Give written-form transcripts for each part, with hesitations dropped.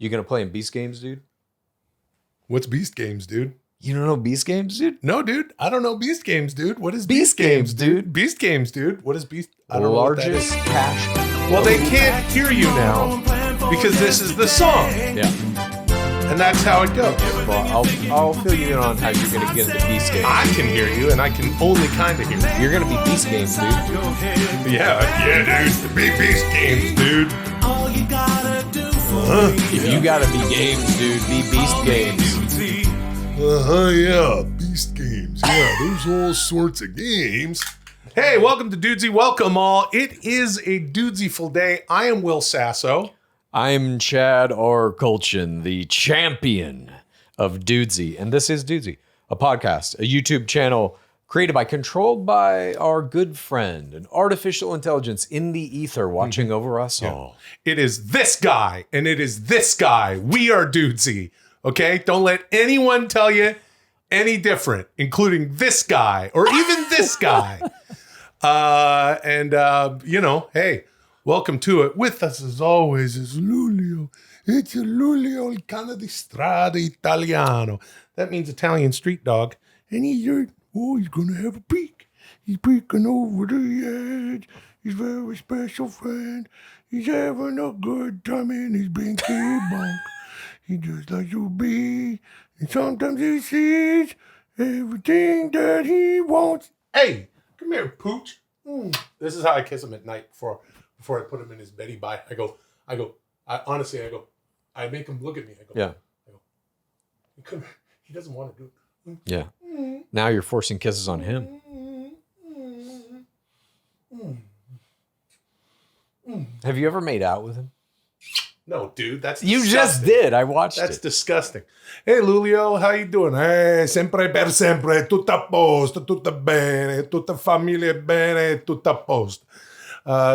You gonna play in Beast games, dude? What's Beast games, dude? You don't know Beast games, dude? No, dude. I don't know Beast games, dude. What is Beast games, dude? Beast games, dude. What is Beast? I don't Largest know what that is. cash. Well, they can't hear you now because this is the song. Yeah. And that's how it goes. Well, I'll fill you in on how you're gonna get into Beast games. I can hear you, and I can only kind of hear you. You're gonna be Beast games, dude. Yeah, dude. Be Beast games, dude. If you gotta be games, dude, be Beast games. Yeah, Beast games. Yeah, there's all sorts of games. Hey, welcome to Dudesy. Welcome all. It is a Dudesy-ful day. I am Will Sasso. I'm Chad R. Kultgen, the champion of Dudesy, and this is Dudesy, a podcast, a YouTube channel created by, controlled by our good friend, an artificial intelligence in the ether watching over us all. It is this guy, and it is this guy. We are Dudesy, okay? Don't let anyone tell you any different, including this guy or even this guy. Hey, welcome to it. With us, as always, is Lulio. It's a Lulio, il cane di strada italiano. That means Italian street dog. And he's going to have a peek. He's peeking over the edge. He's a very special friend. He's having a good time in his binky bunk. He just likes to be. And sometimes he sees everything that he wants. Hey, come here, Pooch. This is how I kiss him at night before I put him in his beddy bye. I make him look at me. Come here. He doesn't want to do it. Yeah. Now you're forcing kisses on him. Have you ever made out with him? No, dude, that's You disgusting. just did. I watched That's it. disgusting. Hey, Lulio, how you doing? Hey, sempre per sempre, tutto a posto, tutto bene, tutta famiglia bene, tutto a posto.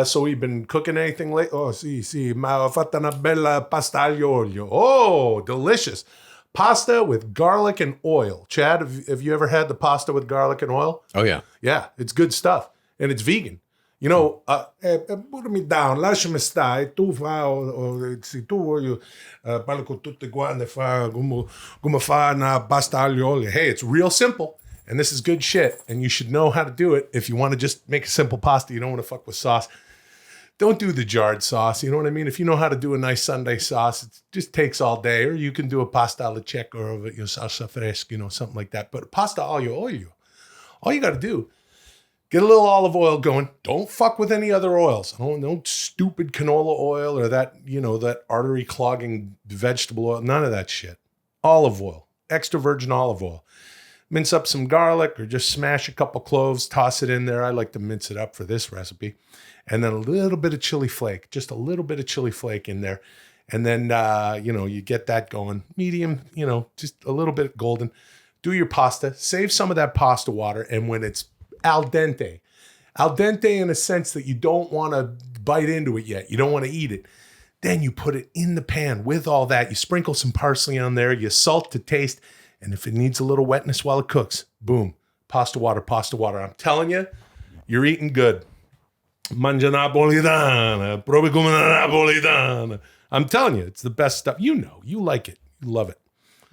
So we've been cooking anything late? Oh, sì, ma ho fatto una bella pasta aglio olio. Oh, delicious. Pasta with garlic and oil. Chad, have you ever had the pasta with garlic and oil? Oh, yeah. Yeah, it's good stuff. And it's vegan. You know, put me down, lasciami stare, tu se tu voglio, parlo con tutte quante, come fa una pasta aglio olio. Hey, it's real simple, and this is good shit, and you should know how to do it if you want to just make a simple pasta. You don't want to fuck with sauce. Don't do the jarred sauce, you know what I mean? If you know how to do a nice Sunday sauce, it just takes all day, or you can do a pasta alla cieca or salsa fresca, something like that. But pasta aglio olio, all you got to do, get a little olive oil going. Don't fuck with any other oils. No stupid canola oil or that, that artery clogging vegetable oil. None of that shit. Olive oil, extra virgin olive oil. Mince up some garlic or just smash a couple cloves, toss it in there. I like to mince it up for this recipe. And then a little bit of chili flake, just a little bit of chili flake in there. And then, you get that going. Medium, just a little bit golden. Do your pasta. Save some of that pasta water. And when it's al dente in a sense that you don't want to bite into it yet. You don't want to eat it. Then you put it in the pan with all that. You sprinkle some parsley on there. You salt to taste. And if it needs a little wetness while it cooks, boom, pasta water. I'm telling you, you're eating good. Mangia napolitana, provi come una napolitana. I'm telling you, it's the best stuff. You like it. You love it.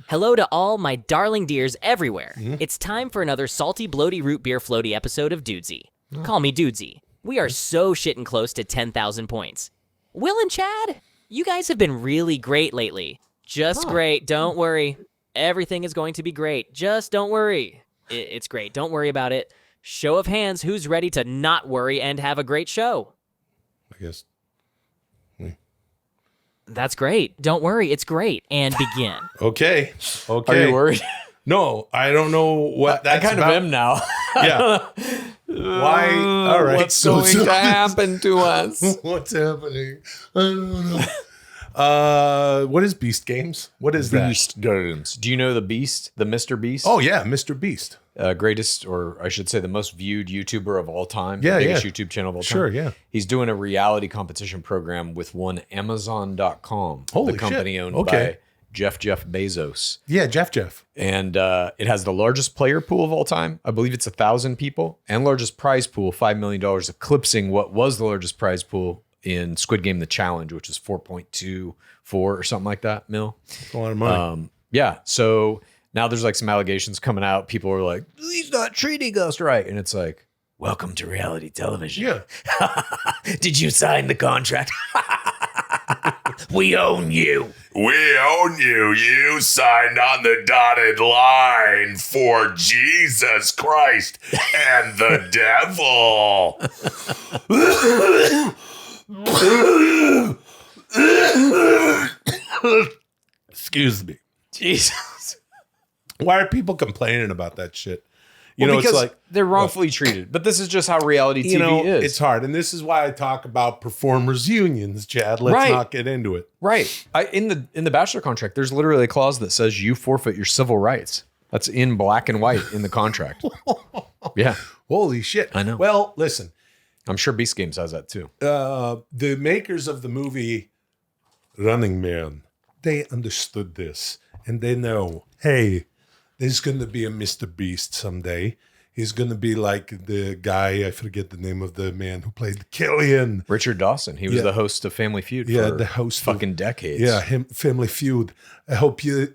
Hello to all my darling dears everywhere. It's time for another salty, bloaty, root beer floaty episode of Dudesy. Call me Dudesy. We are so shitting close to 10,000 points. Will and Chad, you guys have been really great lately. Just great. Don't worry. Everything is going to be great. Just don't worry. It's great. Don't worry about it. Show of hands, who's ready to not worry and have a great show? I guess. That's great. Don't worry. It's great. And begin. Okay. Are you worried? No, I don't know what that's I kind about. of am now. Yeah. Why? All right. What's going to happen to us? What's happening? I don't know. What is Beast Games? What is Beast Games. Do you know the Beast, the MrBeast? Oh, yeah, MrBeast. Greatest, or I should say the most viewed YouTuber of all time. Yeah, the biggest YouTube channel of all time. Sure, yeah. He's doing a reality competition program with one Amazon.com. Holy the company shit. owned Okay. by Jeff Jeff. Bezos. And it has the largest player pool of all time. I believe it's 1,000 people, and largest prize pool, $5 million, eclipsing what was the largest prize pool in Squid Game: The Challenge, which is $4.2, or something like that mil. That's a lot of money. Yeah. So now there's like some allegations coming out. People are like, he's not treating us right. And it's like, welcome to reality television. Yeah. Did you sign the contract? We own you. We own you. You signed on the dotted line for Jesus Christ and the devil. Excuse me. Jesus. Why are people complaining about that shit? You Well, know, because it's like they're wrongfully treated. But this is just how reality TV is. It's hard. And this is why I talk about performers unions, Chad. Let's Right. not get into it. Right. In the Bachelor contract, there's literally a clause that says you forfeit your civil rights. That's in black and white in the contract. Yeah. Holy shit. I know. Well, listen, I'm sure Beast Games has that too. the makers of the movie Running Man, they understood this. And they know, hey, there's going to be a MrBeast someday. He's going to be like the guy, I forget the name of the man who played Killian. Richard Dawson. He was the host of Family Feud Yeah, for the host of- fucking decades. Yeah, him, Family Feud. I hope you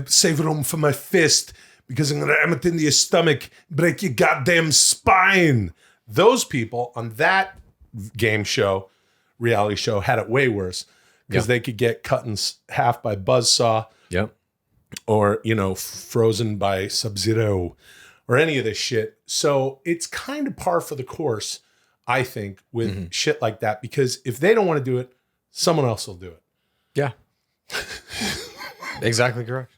save room for my fist because I'm going to ram it into your stomach, break your goddamn spine. Those people on that game show, reality show, had it way worse because they could get cut in half by buzzsaw. Yep. Or, frozen by Sub-Zero or any of this shit. So it's kind of par for the course, I think, with shit like that. Because if they don't want to do it, someone else will do it. Yeah. Exactly correct.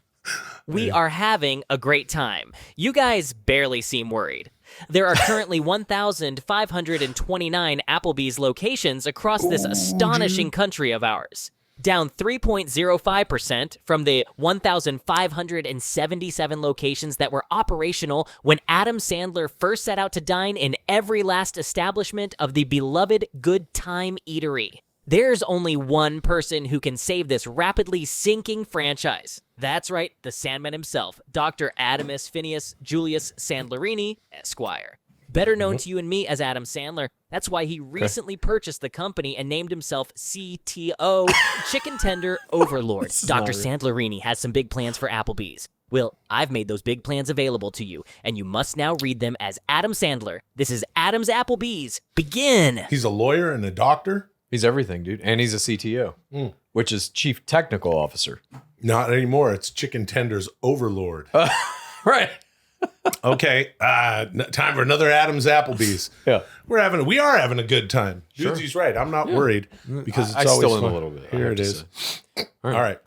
We are having a great time. You guys barely seem worried. There are currently 1,529 Applebee's locations across this astonishing country of ours, down 3.05% from the 1,577 locations that were operational when Adam Sandler first set out to dine in every last establishment of the beloved Good Time Eatery. There's only one person who can save this rapidly sinking franchise. That's right, the Sandman himself, Dr. Adamus Phineas Julius Sandlerini, Esquire. Better known to you and me as Adam Sandler. That's why he recently purchased the company and named himself CTO, Chicken Tender Overlord. Dr. Sandlerini has some big plans for Applebee's. Well, I've made those big plans available to you, and you must now read them as Adam Sandler. This is Adam's Applebee's. Begin! He's a lawyer and a doctor? He's everything, dude. And he's a CTO, which is Chief Technical Officer. Not anymore. It's Chicken Tender's Overlord. Right. Okay, time for another Adam's Applebee's. Yeah. We are having a good time. Sure. Dudesy's right. I'm not worried because it's I always still am fun. a little bit. Here it is. All right.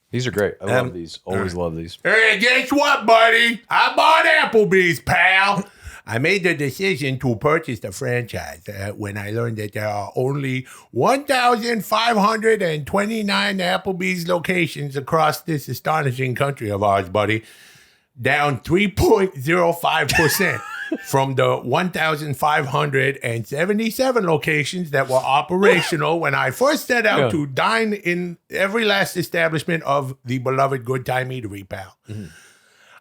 These are great. I love these. Always love these. Hey, guess what, buddy? I bought Applebee's, pal. I made the decision to purchase the franchise when I learned that there are only 1,529 Applebee's locations across this astonishing country of ours, buddy. Down 3.05% from the 1,577 locations that were operational when I first set out to dine in every last establishment of the beloved Good Time Eatery, pal.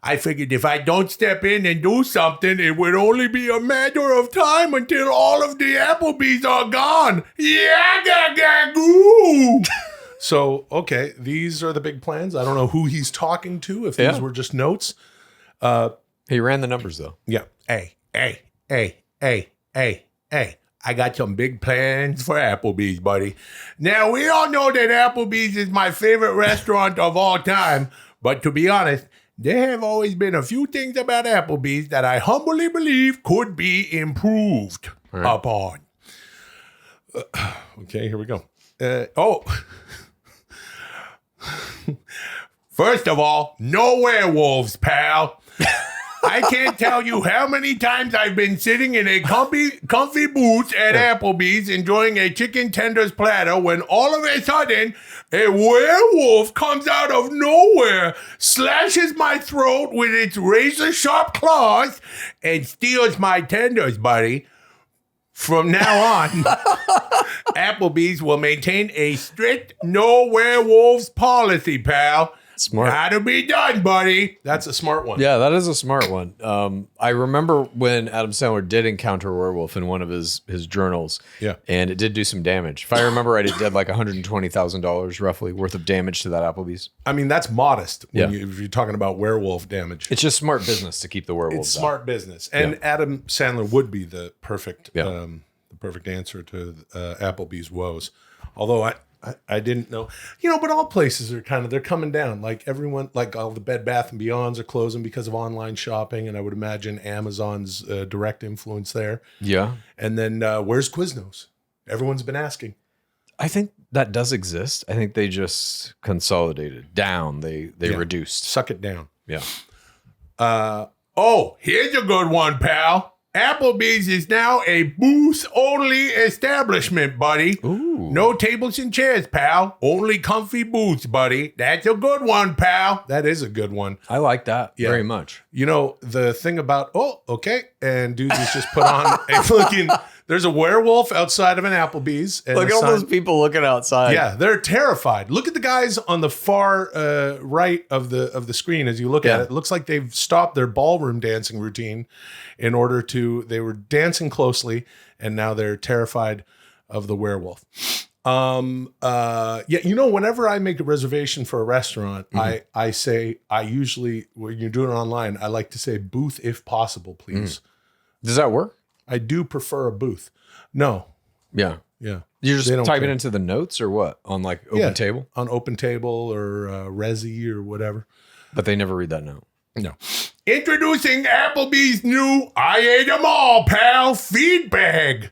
I figured if I don't step in and do something, it would only be a matter of time until all of the Applebee's are gone. Yeah-ga-ga-goo! So, okay, these are the big plans. I don't know who he's talking to, if these were just notes. He ran the numbers, though. Yeah. Hey. I got some big plans for Applebee's, buddy. Now, we all know that Applebee's is my favorite restaurant of all time, but to be honest, there have always been a few things about Applebee's that I humbly believe could be improved upon. Okay, here we go. First of all, no werewolves, pal. I can't tell you how many times I've been sitting in a comfy booth at Applebee's enjoying a chicken tenders platter when all of a sudden a werewolf comes out of nowhere, slashes my throat with its razor-sharp claws, and steals my tenders, buddy. From now on, Applebee's will maintain a strict no werewolves policy, pal. Smart. Gotta be done, buddy. That's a smart one. Yeah, that is a smart one. I remember when Adam Sandler did encounter a werewolf in one of his journals. Yeah. And it did do some damage. If I remember right, it did like $120,000 roughly worth of damage to that Applebee's. I mean, that's modest when Yeah. if you're talking about werewolf damage. It's just smart business to keep the werewolves It's out. smart business. And Adam Sandler would be the perfect Yeah. answer to Applebee's woes. Although I didn't know, but all places are they're coming down. Like everyone, like all the Bed Bath & Beyonds are closing because of online shopping. And I would imagine Amazon's direct influence there. Yeah. And then where's Quiznos? Everyone's been asking. I think that does exist. I think they just consolidated down. They reduced. Suck it down. Yeah. Here's a good one, pal. Applebee's is now a booth-only establishment, buddy. Ooh. No tables and chairs, pal. Only comfy booths, buddy. That's a good one, pal. That is a good one. I like that very much. The thing about, and Dudesy's just put on a fucking, there's a werewolf outside of an Applebee's. And Look at all those people looking outside. Yeah, they're terrified. Look at the guys on the far right of the screen as you look at it. It looks like they've stopped their ballroom dancing routine in order to, they were dancing closely and now they're terrified of the werewolf. Whenever I make a reservation for a restaurant, I say, I usually, when you're doing it online, I like to say booth if possible, please. Does that work? I do prefer a booth. No. Yeah. Yeah. You're just They don't typing care. into the notes or what? On like open table? On open table or Resi or whatever. But they never read that note. No. Introducing Applebee's new I ate 'em all, pal feed bag.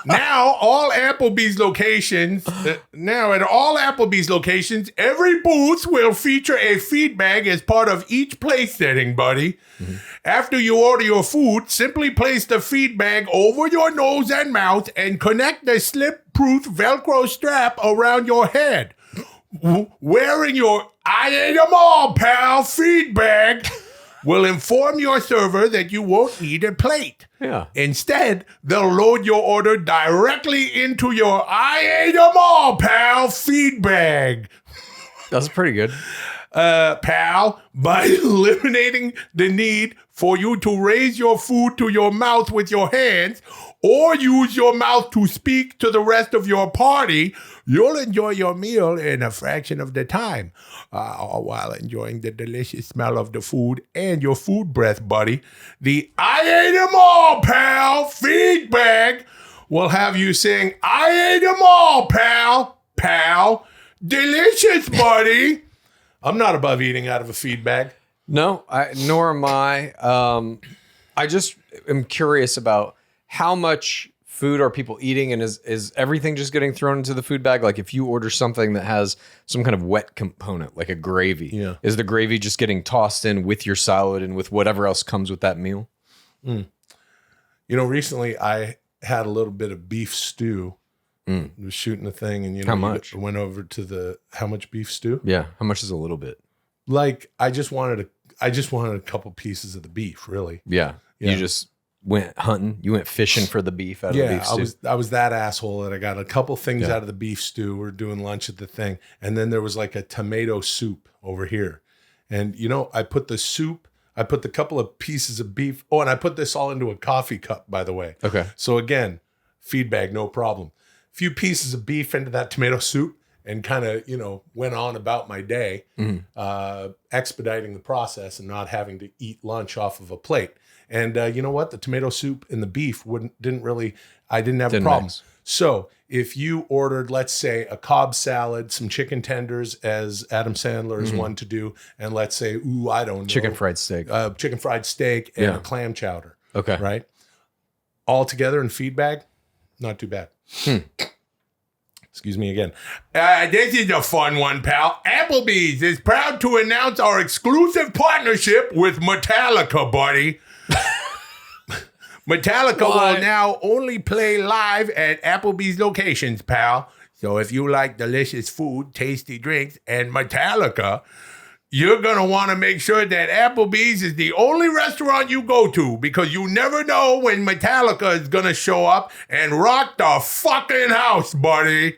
Now, at all Applebee's locations, every booth will feature a feed bag as part of each place setting, buddy. Mm-hmm. After you order your food, simply place the feed bag over your nose and mouth and connect the slip-proof Velcro strap around your head. Wearing your I ate 'em all, pal feed bag will inform your server that you won't need a plate. Yeah. Instead, they'll load your order directly into your I ate 'em all, pal feed bag. That's pretty good. Pal, by eliminating the need for you to raise your food to your mouth with your hands or use your mouth to speak to the rest of your party, you'll enjoy your meal in a fraction of the time, all while enjoying the delicious smell of the food and your food breath, buddy. The I ate 'em all, pal feed bag will have you sing, I ate 'em all, pal, delicious, buddy. I'm not above eating out of a feed bag. No, nor am I. I just am curious about how much food are people eating, and is everything just getting thrown into the food bag? Like if you order something that has some kind of wet component, like a gravy, is the gravy just getting tossed in with your salad and with whatever else comes with that meal? Recently I had a little bit of beef stew. Was shooting a thing, and how much? Went over to how much beef stew? Yeah, how much is a little bit? Like I just wanted a couple pieces of the beef, really. Yeah. You just went hunting. You went fishing for the beef out of the beef stew. I was that asshole that I got a couple things out of the beef stew. We're doing lunch at the thing, and then there was like a tomato soup over here, and I put the soup. I put the couple of pieces of beef. Oh, and I put this all into a coffee cup, by the way. Okay. So again, feed bag, no problem. Few pieces of beef into that tomato soup and kind of, went on about my day, expediting the process and not having to eat lunch off of a plate. And you know what? The tomato soup and the beef I didn't have a problem. Mix. So if you ordered, let's say, a Cobb salad, some chicken tenders, as Adam Sandler is one to do, and let's say, I don't know. Chicken fried steak. Chicken fried steak and a clam chowder. Okay. Right? All together in feed bag, not too bad. Excuse me again. This is a fun one, pal. Applebee's is proud to announce our exclusive partnership with Metallica, buddy. Metallica will now only play live at Applebee's locations, pal. So if you like delicious food, tasty drinks, and Metallica, you're going to want to make sure that Applebee's is the only restaurant you go to, because you never know when Metallica is going to show up and rock the fucking house, buddy.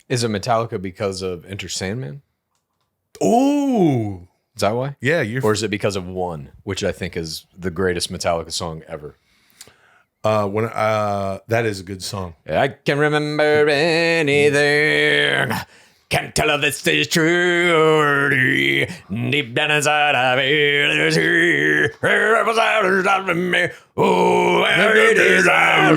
Is it Metallica because of Enter Sandman? Ooh. Is that why? Yeah, you're Or is it because of One, which I think is the greatest Metallica song ever? That is a good song. I can remember anything. Can't tell if this is true. Deep down inside of it is here. Oh, where it is I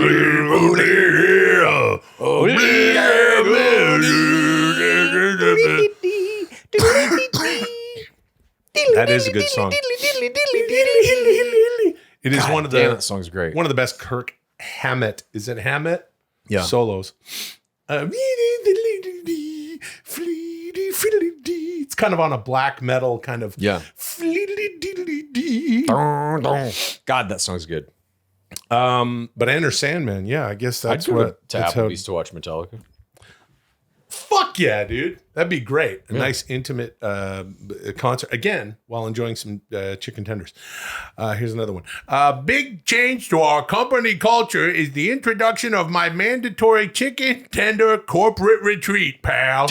That is a good song. It is one of the that song's great. One of the best Kirk Hammett. Is it Hammett? Yeah. Solos. It's kind of on a black metal kind of. Yeah. God, that song's good. But Enter Sandman, yeah, I guess that's I'd go what. to that's Applebee's to watch Metallica. Fuck yeah, dude. That'd be great. A nice, intimate concert. Again, while enjoying some chicken tenders. Here's another one. Big change to our company culture is the introduction of my mandatory chicken tender corporate retreat, pal.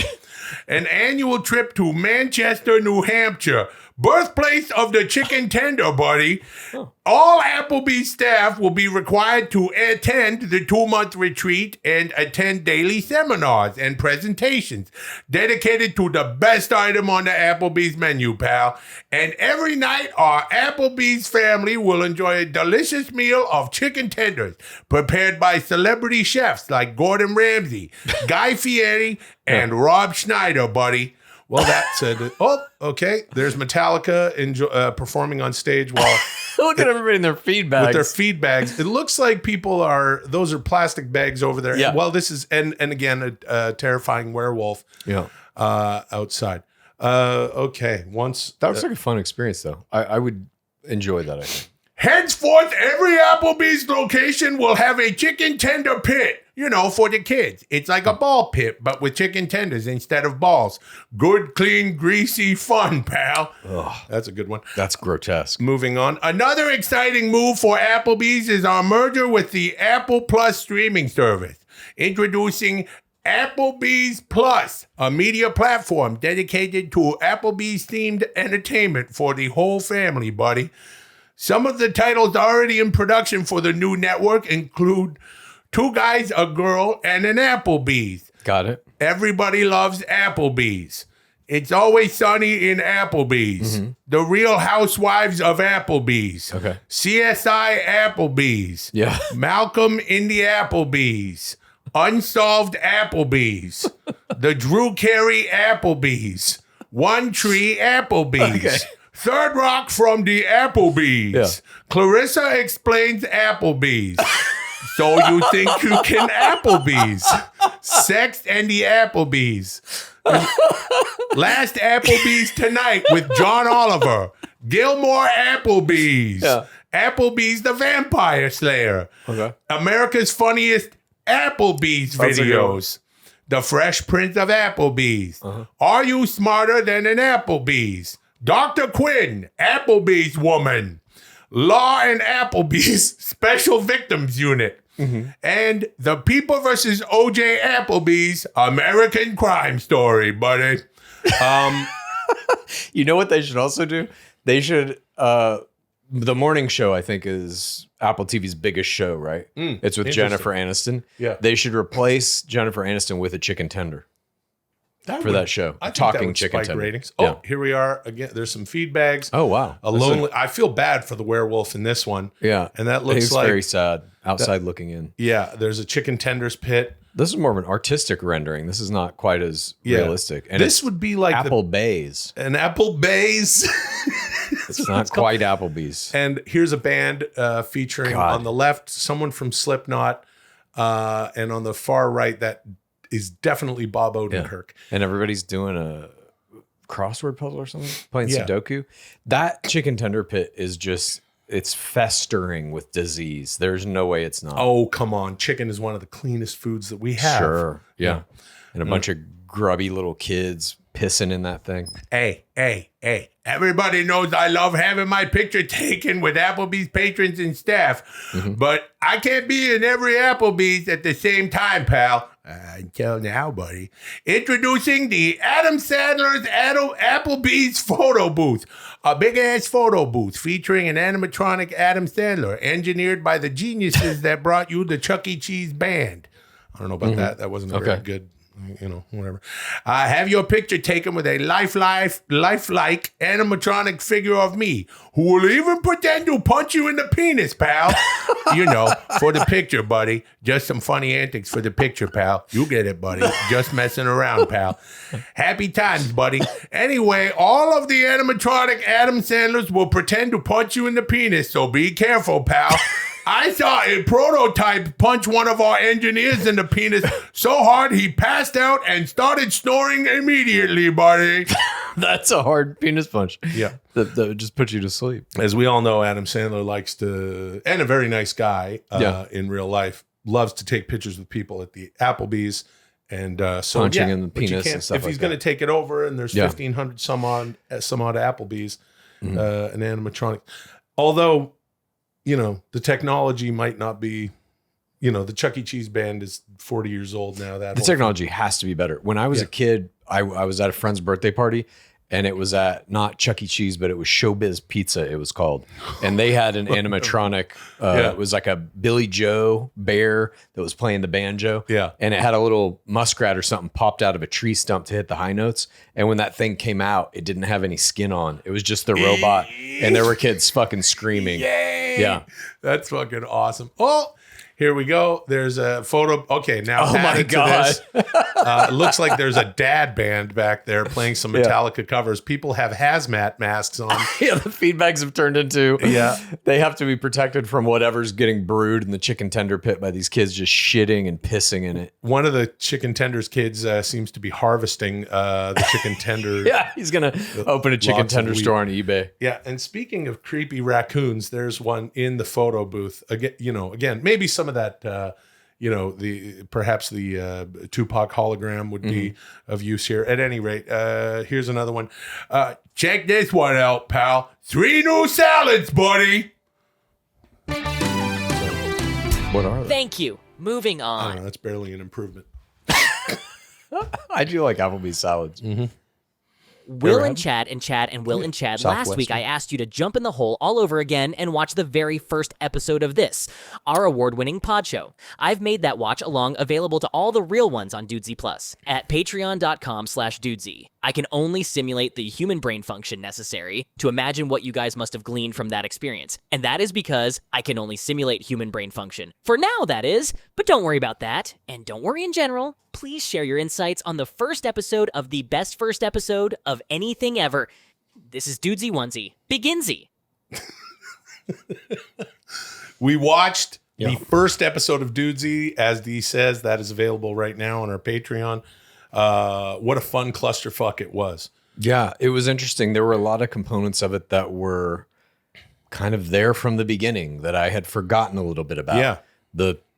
An annual trip to Manchester, New Hampshire. Birthplace of the chicken tender, buddy. All Applebee staff will be required to attend the 2-month retreat and attend daily seminars and presentations dedicated to the best item on the Applebee's menu, pal. And every night, our Applebee's family will enjoy a delicious meal of chicken tenders prepared by celebrity chefs like Gordon Ramsay, Guy Fieri, and Rob Schneider, buddy. Well, that's it. Oh, okay. There's Metallica performing on stage while Look at everybody in their feed bags. with their feed bags. It looks like those are plastic bags over there. Yeah. Well, this is and again a terrifying werewolf. Yeah. Outside. Okay. Once That looks like a fun experience, though. I would enjoy that, I think. henceforth, every Applebee's location will have a chicken tender pit. You know, for the kids. It's like a ball pit, but with chicken tenders instead of balls. Good, clean, greasy fun, pal. Ugh, That's a good one. that's grotesque. Moving on. Another exciting move for Applebee's is our merger with the Apple Plus streaming service. Introducing Applebee's Plus, a media platform dedicated to Applebee's themed entertainment for the whole family, buddy. Some of the titles already in production for the new network include Two Guys, a Girl, and an Applebee's. Got it. Everybody loves Applebee's. It's Always Sunny in Applebee's. The Real Housewives of Applebee's. Okay. CSI Applebee's. Yeah. Malcolm in the Applebee's. Unsolved Applebee's. The Drew Carey Applebee's. One Tree Applebee's. Okay. Third Rock from the Applebee's. Yeah. Clarissa Explains Applebee's. So you think you can Applebee's. Sex and the Applebee's. Last Applebee's Tonight with John Oliver. Gilmore Applebee's. Yeah. Applebee's the Vampire Slayer. Okay. America's Funniest Applebee's That's a good one. videos. The Fresh Prince of Applebee's. Are You Smarter Than an Applebee's? Dr. Quinn, Applebee's Woman. Law and Applebee's Special Victims Unit. And The People versus O.J. Applebee's American Crime Story, buddy. You know what they should also do? They should, the morning show, I think, is Apple TV's biggest show, right? It's with Jennifer Aniston. Yeah. They should replace Jennifer Aniston with a chicken tender for that show. I think Talking that would chicken spike tender. ratings. Yeah. Oh, here we are again. There's some feedbacks. Oh, wow. A lonely. I feel bad for the werewolf in this one. Yeah. And that looks It's like very sad. Outside looking in. Yeah, there's a chicken tenders pit. This is more of an artistic rendering. This is not quite as realistic. And this it's would be like Applebee's. an Applebee's. It's not quite Applebee's. And here's a band featuring God. on the left someone from Slipknot, and on the far right that is definitely Bob Odenkirk. And everybody's doing a crossword puzzle or something, playing Yeah. Sudoku. That chicken tender pit is just, it's festering with disease. There's no way it's not. Oh, come on. Chicken is one of the cleanest foods that we have. Sure. Yeah. And a bunch of grubby little kids pissing in that thing. Hey. Everybody knows I love having my picture taken with Applebee's patrons and staff, but I can't be in every Applebee's at the same time, pal. Until now, buddy. Introducing the Adam Sandler's Applebee's photo booth. A big-ass photo booth featuring an animatronic Adam Sandler, engineered by the geniuses that brought you the Chuck E. Cheese band. I don't know about that. That wasn't a very good, whatever. Have your picture taken with a lifelike animatronic figure of me, who will even pretend to punch you in the penis, pal. For the picture, buddy. Just some funny antics for the picture, pal. You get it, buddy. Just messing around, pal. Happy times, buddy. Anyway, all of the animatronic Adam Sandlers will pretend to punch you in the penis, so be careful, pal. I saw a prototype punch one of our engineers in the penis so hard he passed out and started snoring immediately, buddy. That's a hard penis punch. Yeah. That would just put you to sleep. As we all know, Adam Sandler likes to, and a very nice guy in real life, loves to take pictures with people at the Applebee's. And punching in the penis and stuff if he's going to take it over and there's 1,500 some odd Applebee's, an animatronic. Although, the technology might not be, the Chuck E. Cheese band is 40 years old now. The technology has to be better. When I was a kid, I was at a friend's birthday party, and it was at not Chuck E. Cheese, but it was Showbiz Pizza, it was called. And they had an animatronic. It was like a Billy Joe bear that was playing the banjo. Yeah. And it had a little muskrat or something popped out of a tree stump to hit the high notes. And when that thing came out, it didn't have any skin on. It was just the robot. And there were kids fucking screaming. Yay! Yeah. That's fucking awesome. Oh, here we go. There's a photo. Okay, now oh my God. It looks like there's a dad band back there playing some Metallica covers. People have hazmat masks on. The feedbacks have turned into they have to be protected from whatever's getting brewed in the chicken tender pit by these kids just shitting and pissing in it. One of the chicken tenders kids seems to be harvesting the chicken tender. He's gonna open a chicken tender store on eBay. Yeah, and speaking of creepy raccoons, there's one in the photo booth. Again, maybe some of that. Perhaps the Tupac hologram would be of use here. At any rate, here's another one. Check this one out, pal. 3 new salads, buddy. What are they? Thank you. Moving I on. don't know. That's barely an improvement. I do like Applebee's salads. Will and Chad and Will and Chad. Last week, I asked you to jump in the hole all over again and watch the very first episode of this, our award-winning pod show. I've made that watch along available to all the real ones on Dudesy Plus at patreon.com/Dudesy. I can only simulate the human brain function necessary to imagine what you guys must have gleaned from that experience. And that is because I can only simulate human brain function. For now, that is. But don't worry about that. And don't worry in general. Please share your insights on the first episode of the best first episode of anything ever. This is Dudesy Onesy. Beginsy. We watched the first episode of Dudesy, as Dee says. That is available right now on our Patreon. What a fun clusterfuck it was. Yeah, it was interesting. There were a lot of components of it that were kind of there from the beginning that I had forgotten a little bit about. Yeah.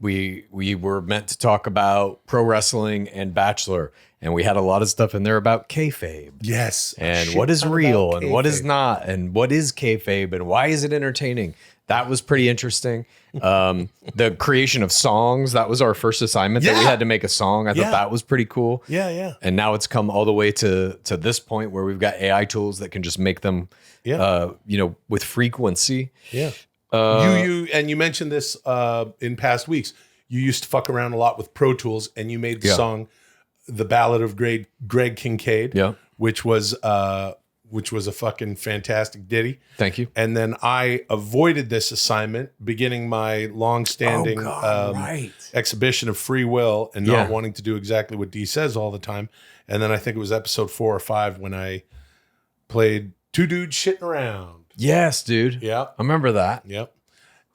We were meant to talk about pro wrestling and Bachelor, and we had a lot of stuff in there about kayfabe. Yes. And what is real and what is not, and what is kayfabe and why is it entertaining? That was pretty interesting. The creation of songs, that was our first assignment that we had to make a song. I thought that was pretty cool. Yeah. And now it's come all the way to this point where we've got AI tools that can just make them, with frequency. Yeah. You mentioned this in past weeks. You used to fuck around a lot with Pro Tools, and you made the song "The Ballad of Greg Kincaid," which was a fucking fantastic ditty. Thank you. And then I avoided this assignment, beginning my long-standing exhibition of free will and not wanting to do exactly what Dee says all the time. And then I think it was episode 4 or 5 when I played Two Dudes Shitting Around. Yes, dude. Yeah. I remember that. Yep.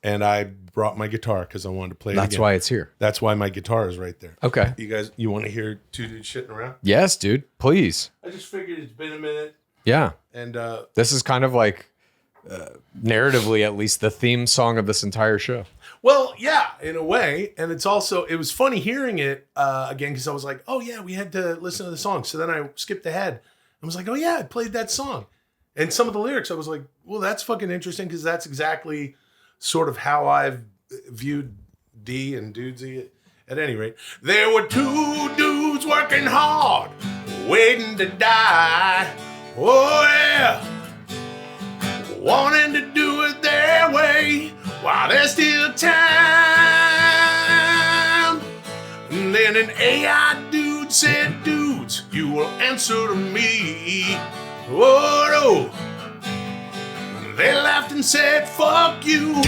And I brought my guitar because I wanted to play it That's again. why it's here. That's why my guitar is right there. Okay. You guys, you want to hear Two Dudes Shitting Around? Yes, dude. Please. I just figured it's been a minute. Yeah. And this is kind of like, narratively at least, the theme song of this entire show. well, yeah, in a way. And it was funny hearing it again because I was like, oh, yeah, we had to listen to the song. So then I skipped ahead. I was like, oh, yeah, I played that song. And some of the lyrics, I was like, well, that's fucking interesting because that's exactly sort of how I've viewed Dee and Dudesy. At any rate, there were two dudes working hard, waiting to die. Oh yeah, wanting to do it their way while there's still time. And then an AI dude said, dudes, you will answer to me. Oh no. They laughed and said, fuck you.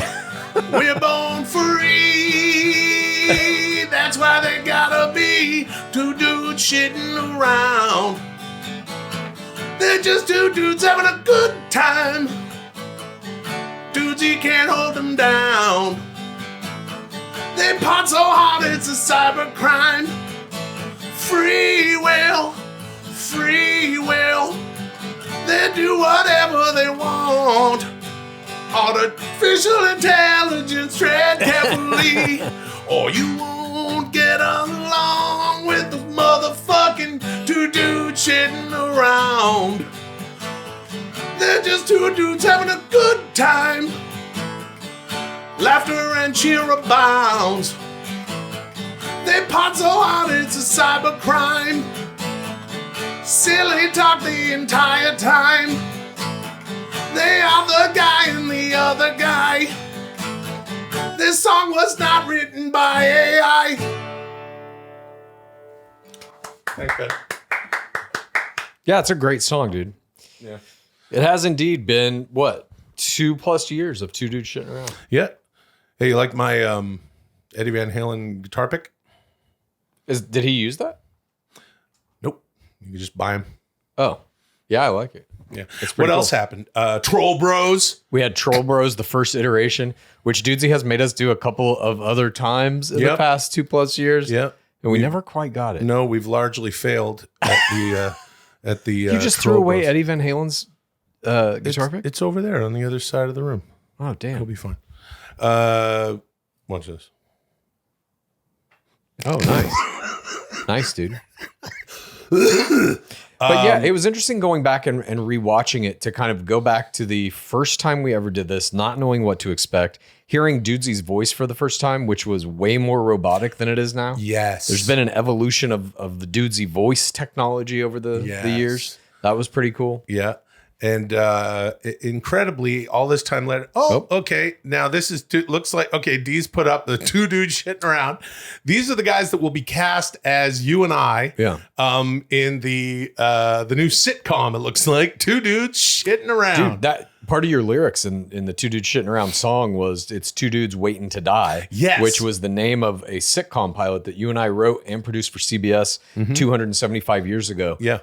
We're born free. That's why they gotta be two dudes shitting around. They're just two dudes having a good time. Dudes, you can't hold them down. They pot so hard it's a cyber crime. Free will, free will. They do whatever they want. Artificial intelligence, tread carefully, or you won't get along with the motherfucking two dudes shitting around. They're just two dudes having a good time. Laughter and cheer abounds. They pot so hard it's a cyber crime. Silly talk the entire time. They are the guy and the other guy. This song was not written by AI. Thanks, Ben. Yeah, it's a great song, dude. Yeah. It has indeed been, what, 2+ years of two dudes shitting around. Yeah. Hey, you like my Eddie Van Halen guitar pick? Did he use that? Nope. You can just buy them. Oh, yeah, I like it. Yeah. It's What pretty else cool. happened? Troll Bros. We had Troll Bros, the first iteration, which Dudesy has made us do a couple of other times in the Yep. past 2+ years. Yeah. And we never quite got it. No, we've largely failed at the You just threw Troll away Bros. Eddie Van Halen's guitar pick? It's over there on the other side of the room. Oh, It'll damn. be fine. Watch this. Oh, nice. Nice, dude. But yeah, it was interesting going back and rewatching it to kind of go back to the first time we ever did this, not knowing what to expect, hearing Dudesy's voice for the first time, which was way more robotic than it is now. Yes. There's been an evolution of the Dudesy voice technology over the years. That was pretty cool. Yeah. And incredibly, all this time later, okay, now this is looks like, okay, Dee's put up the two dudes shitting around. These are the guys that will be cast as you and I in the new sitcom, it looks like. Two dudes shitting around. Dude, that part of your lyrics in the two dudes shitting around song was it's two dudes waiting to die. Yes. Which was the name of a sitcom pilot that you and I wrote and produced for CBS 275 years ago. Yeah.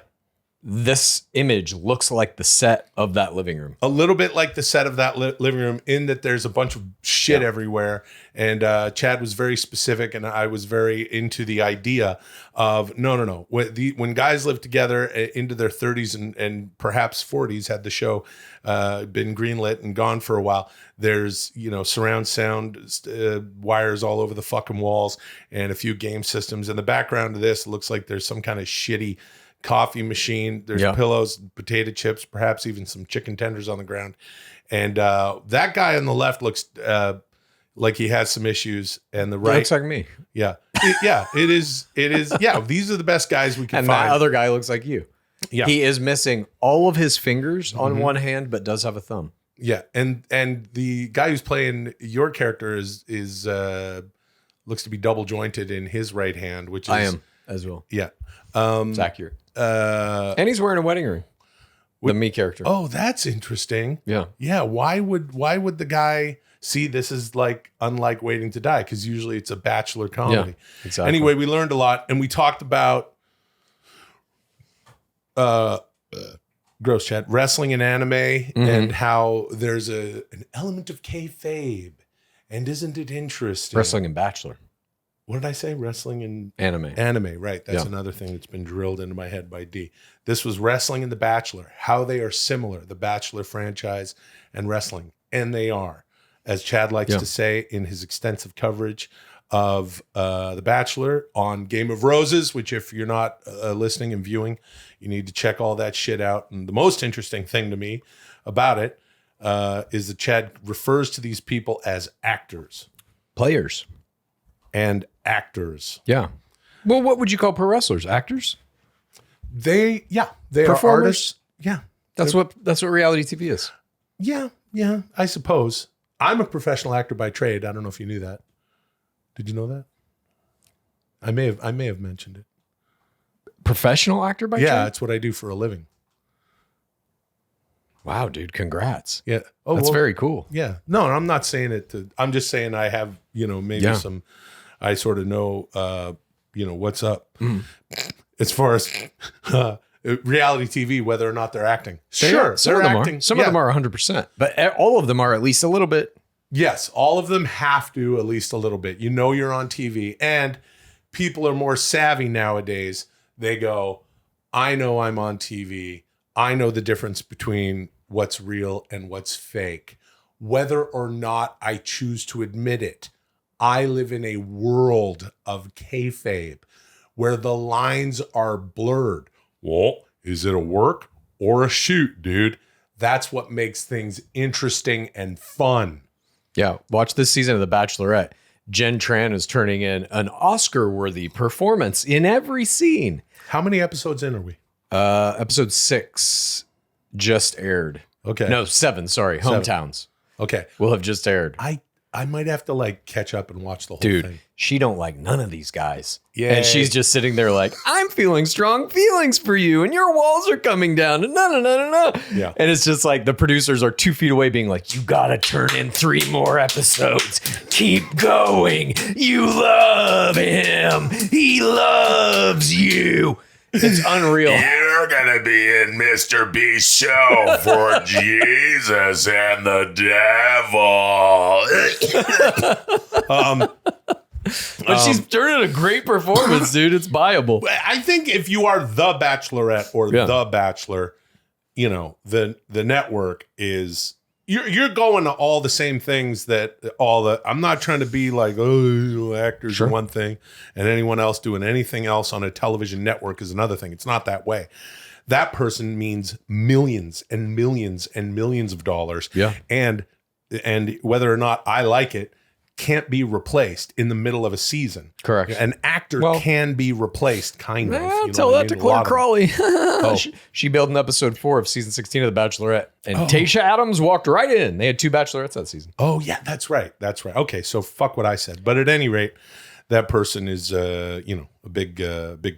This image looks like the set of that living room. A little bit like the set of that living room, in that there's a bunch of shit everywhere. And Chad was very specific, and I was very into the idea of no. When guys live together into their 30s and perhaps 40s, had the show been greenlit and gone for a while, there's surround sound wires all over the fucking walls and a few game systems. In the background of this, it looks like there's some kind of shitty coffee machine. There's pillows, potato chips, perhaps even some chicken tenders on the ground. And that guy on the left looks like he has some issues, and the right looks like me. Yeah. It is. Yeah. These are the best guys we can And find. that other guy looks like you. Yeah. He is missing all of his fingers on one hand, but does have a thumb. Yeah. And the guy who's playing your character is looks to be double jointed in his right hand, which is I am as well. Yeah. It's accurate. And he's wearing a wedding ring. The me character. Oh, that's interesting. Yeah. Yeah. Why would the guy see this as like unlike Waiting to Die? Because usually it's a bachelor comedy. Yeah, exactly. Anyway, we learned a lot, and we talked about gross chat, wrestling and anime, and how there's an element of kayfabe. And isn't it interesting? Wrestling and Bachelor. What did I say? Wrestling and Anime. Anime, right. That's another thing that's been drilled into my head by D. This was wrestling and The Bachelor, how they are similar, the Bachelor franchise and wrestling. And they are, as Chad likes to say in his extensive coverage of The Bachelor on Game of Roses, which if you're not listening and viewing, you need to check all that shit out. And the most interesting thing to me about it is that Chad refers to these people as actors. Players. and actors. Yeah. Well, what would you call pro wrestlers? Actors? They are Performers? artists. Yeah. That's what reality TV is. Yeah, I suppose. I'm a professional actor by trade. I don't know if you knew that. Did you know that? I may have mentioned it. Professional actor by trade? Yeah, it's what I do for a living. Wow, dude, congrats. Yeah. Oh, That's well, very cool. Yeah. No, I'm not saying it to, I'm just saying I have, maybe some, I sort of know, what's up as far as reality TV, whether or not they're acting. Sure. Some of them acting. are. Some of them are 100%, but all of them are at least a little bit. Yes. All of them have to at least a little bit. You're on TV, and people are more savvy nowadays. They go, I know I'm on TV. I know the difference between what's real and what's fake. Whether or not I choose to admit it, I live in a world of kayfabe where the lines are blurred. Well, is it a work or a shoot, dude? That's what makes things interesting and fun. Yeah. Watch this season of The Bachelorette. Jen Tran is turning in an Oscar-worthy performance in every scene. How many episodes in are we? Episode 6 just aired. Okay. No, 7, sorry. Hometowns Okay. will have just aired. I might have to catch up and watch the whole Dude, thing. she don't like none of these guys. Yeah. And she's just sitting there like, I'm feeling strong feelings for you and your walls are coming down. And no. Yeah. And it's just like the producers are 2 feet away being like, you got to turn in 3 more episodes. Keep going. You love him. He loves you. It's unreal. You're gonna be in MrBeast's show for Jesus and the devil. But she's turning a great performance, dude. It's viable. I think if you are the Bachelorette or the Bachelor, the network is you're going to all the same things that I'm not trying to be like, actors are one thing and anyone else doing anything else on a television network is another thing. It's not that way. That person means millions and millions and millions of dollars. Yeah. And whether or not I like it can't be replaced in the middle of a season. Correct. An actor can be replaced, kind of. Well, you know tell what that I to mean? A lot Claire of them. Crawley. She bailed in episode 4 of season 16 of The Bachelorette. And Tayshia Adams walked right in. They had 2 bachelorettes that season. Oh, yeah, that's right. That's right. Okay, so fuck what I said. But at any rate, that person is, a big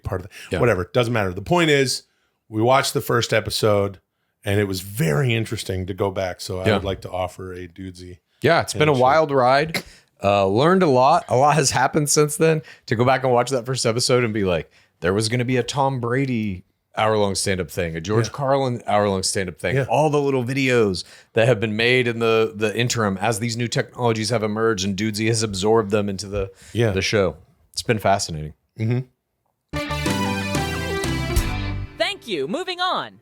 part of it. Yeah. Whatever. Doesn't matter. The point is, we watched the first episode, and it was very interesting to go back. So I would like to offer a Dudesy. Yeah, it's been a wild ride. Learned a lot. A lot has happened since then. To go back and watch that first episode and be like, there was going to be a Tom Brady hour-long stand-up thing, a George Carlin hour-long stand-up thing, all the little videos that have been made in the interim as these new technologies have emerged and Dudesy has absorbed them into the show. It's been fascinating. Thank you. Moving on.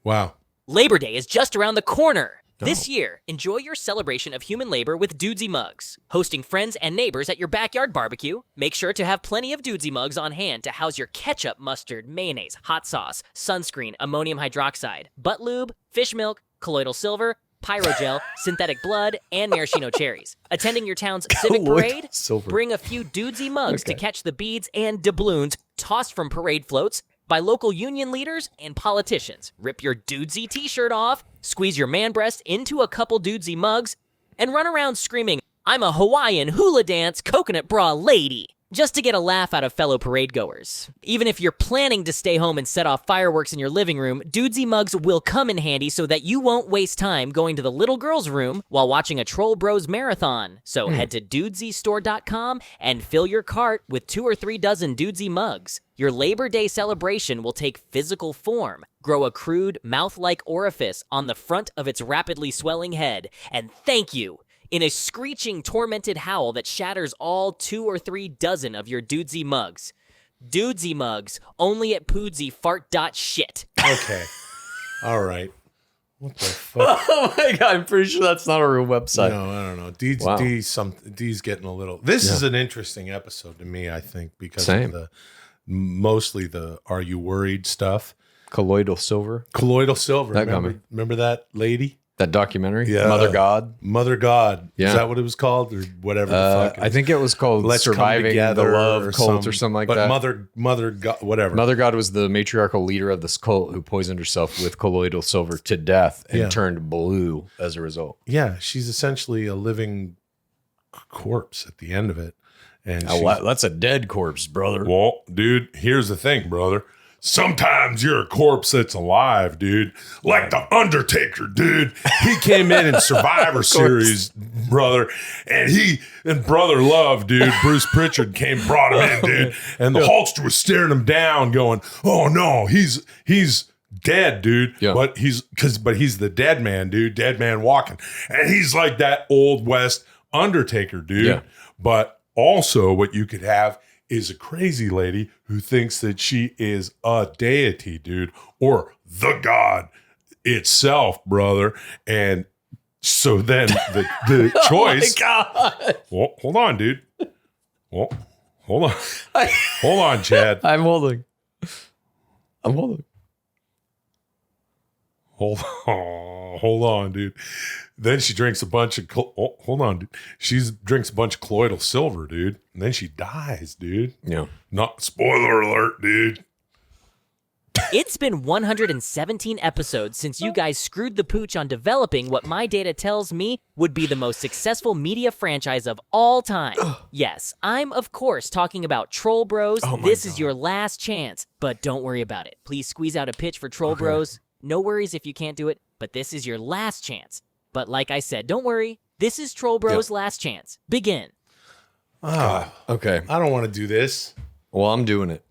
Wow. Labor Day is just around the corner. This year, enjoy your celebration of human labor with Dudesy mugs. Hosting friends and neighbors at your backyard barbecue, make sure to have plenty of Dudesy mugs on hand to house your ketchup, mustard, mayonnaise, hot sauce, sunscreen, ammonium hydroxide, butt lube, fish milk, colloidal silver, pyrogel, synthetic blood, and maraschino cherries. Attending your town's civic parade? Bring a few Dudesy mugs to catch the beads and doubloons tossed from parade floats by local union leaders and politicians. Rip your Dudesy t-shirt off, squeeze your man breast into a couple Dudesy mugs, and run around screaming, I'm a Hawaiian hula dance coconut bra lady, just to get a laugh out of fellow parade goers. Even if you're planning to stay home and set off fireworks in your living room, Dudesy mugs will come in handy so that you won't waste time going to the little girl's room while watching a Troll Bros marathon. So head to dudesystore.com and fill your cart with 2 or 3 dozen Dudesy mugs. Your Labor Day celebration will take physical form, grow a crude, mouth-like orifice on the front of its rapidly swelling head, and thank you in a screeching, tormented howl that shatters all 2 or 3 dozen of your Dudesy mugs. Dudesy mugs, only at poodsyfart.shit. Okay. All right. What the fuck? Oh my God, I'm pretty sure that's not a real website. No, I don't know. D's getting a little. This is an interesting episode to me, I think, because of mostly the "Are you worried?" stuff. Colloidal silver. Colloidal silver. That Remember that lady? That documentary? Yeah. Mother God? Mother God. Yeah. Is that what it was called? Or whatever the fuck. I think it was called Let's Come Surviving the Together Love Cult or something like but that. Mother God, whatever. Mother God was the matriarchal leader of this cult who poisoned herself with colloidal silver to death and Yeah. turned blue as a result. Yeah, she's essentially a living corpse at the end of it. And That's a dead corpse, brother. well, dude, here's the thing, brother. Sometimes you're a corpse that's alive, dude. Like the Undertaker, dude. He came in Survivor Series, brother, and Brother Love, dude. Bruce Pritchard brought him in, dude, and the Hulkster was staring him down, going, "Oh no, he's dead, dude." Yeah. But he's the dead man, dude. Dead man walking, and he's like that old West Undertaker, dude. Yeah. But also, what you could have is a crazy lady who thinks that she is a deity, dude, or the god itself, brother. And so then the choice. Oh my God. Well, hold on, dude. Well, hold on. Hold on, Chad. I'm holding. Hold on, dude. Then she drinks a bunch of hold on, dude. She drinks a bunch of colloidal silver, dude. And then she dies, dude. Yeah. Not spoiler alert, dude. It's been 117 episodes since you guys screwed the pooch on developing what my data tells me would be the most successful media franchise of all time. Yes, I'm of course talking about Troll Bros. This is your last chance, but don't worry about it. Please squeeze out a pitch for Troll Bros. No worries if you can't do it, but this is your last chance. But like I said, don't worry. This is Troll Bros' last chance. Begin. Okay. I don't want to do this. Well, I'm doing it.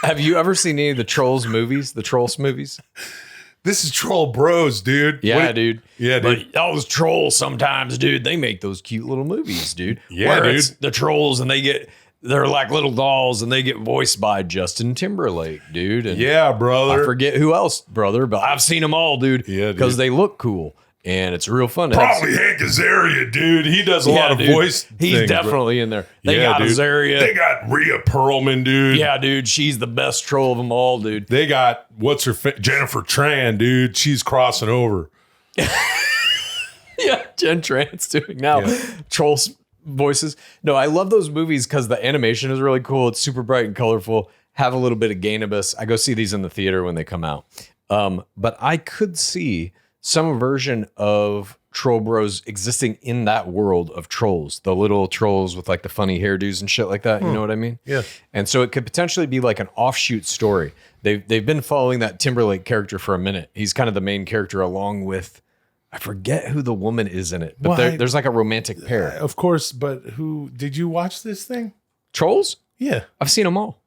Have you ever seen any of the Trolls movies? The Trolls movies? This is Troll Bros, dude. Yeah, What- dude. Yeah, dude. But those trolls sometimes, dude, they make those cute little movies, dude. Yeah, Where dude. it's the trolls and they're like little dolls and they get voiced by Justin Timberlake, dude. And Yeah, brother. I forget who else, brother, but I've seen them all, dude. Yeah, dude. Because they look cool and it's real fun. Probably Hank Azaria, dude. He does a lot of dude. voice He's things, bro. definitely in there. They Yeah, got dude. Azaria. They got Rhea Perlman, dude. Yeah, dude. She's the best troll of them all, dude. They got, Jennifer Tran, dude. She's crossing over. Yeah, Jen Trant's doing now. Trolls voices. No, I love those movies because the animation is really cool. It's super bright and colorful. Have a little bit of Gainabus. I go see these in the theater when they come out. But I could see some version of Troll Bros existing in that world of trolls, the little trolls with like the funny hairdos and shit like that. You know what I mean? Yeah. And so it could potentially be like an offshoot story. They've been following that Timberlake character for a minute. He's kind of the main character along with, I forget who the woman is in it, but Why? there's like a romantic pair. Of course, but did you watch this thing? Trolls? Yeah. I've seen them all.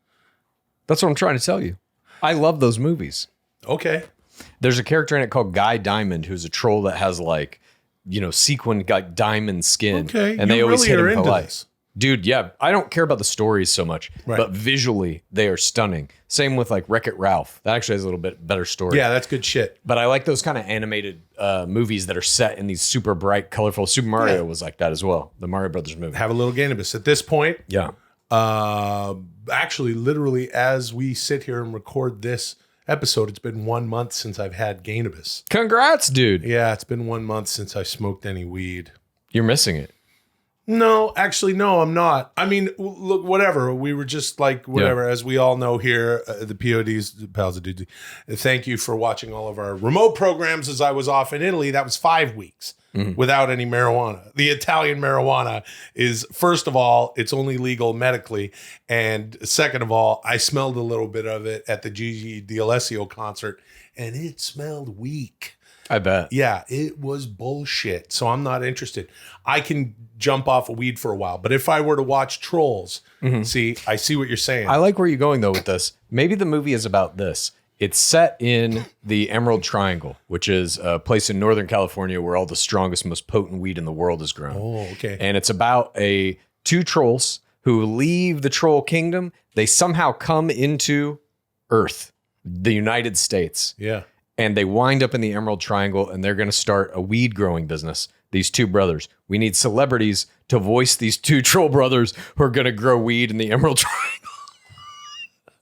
That's what I'm trying to tell you. I love those movies. Okay. There's a character in it called Guy Diamond, who's a troll that has like, sequin got diamond skin. Okay. And they You always really hit are him into polite. this. Dude, yeah. I don't care about the stories so much, Right. but visually they are stunning. Same with like Wreck-It Ralph. That actually has a little bit better story. Yeah, that's good shit. But I like those kind of animated movies that are set in these super bright, colorful. Super Mario was like that as well. The Mario Brothers movie. Have a little Gainabus. At this point, Yeah. actually, literally, as we sit here and record this episode, it's been 1 month since I've had Gainabus. Congrats, dude. Yeah, it's been 1 month since I smoked any weed. You're missing it. No, actually, no, I'm not. I mean, look, whatever. We were just like, whatever. Yeah. As we all know here, the PODs, the Pals of Dudesy. Thank you for watching all of our remote programs as I was off in Italy. That was 5 weeks without any marijuana. The Italian marijuana is, first of all, it's only legal medically. And second of all, I smelled a little bit of it at the Gigi D'Alessio concert, and it smelled weak. I bet. Yeah, it was bullshit. So I'm not interested. I can jump off of weed for a while, but if I were to watch Trolls, see, I see what you're saying. I like where you're going though with this. Maybe the movie is about this. It's set in the Emerald Triangle, which is a place in Northern California where all the strongest, most potent weed in the world is grown. Oh, okay. And it's about two trolls who leave the troll kingdom. They somehow come into Earth, the United States. Yeah. And they wind up in the Emerald Triangle and they're going to start a weed growing business. These two brothers. We need celebrities to voice these two troll brothers who are going to grow weed in the Emerald Triangle.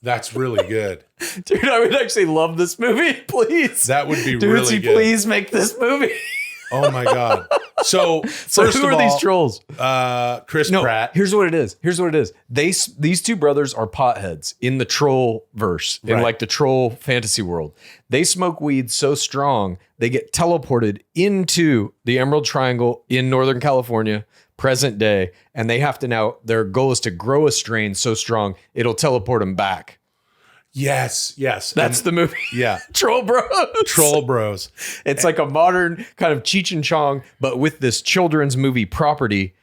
That's really good. Dude, I would actually love this movie. Please. That would be Dudesy, really good. please make this movie. Oh my God. So first who of are all, these trolls? Chris Pratt. Here's what it is. These two brothers are potheads in the troll verse, in Right. like the troll fantasy world. They smoke weed so strong, they get teleported into the Emerald Triangle in Northern California, present day. And they have to now, their goal is to grow a strain so strong, it'll teleport them back. Yes. That's the movie. Yeah. Troll Bros. Troll Bros. It's like a modern kind of Cheech and Chong, but with this children's movie property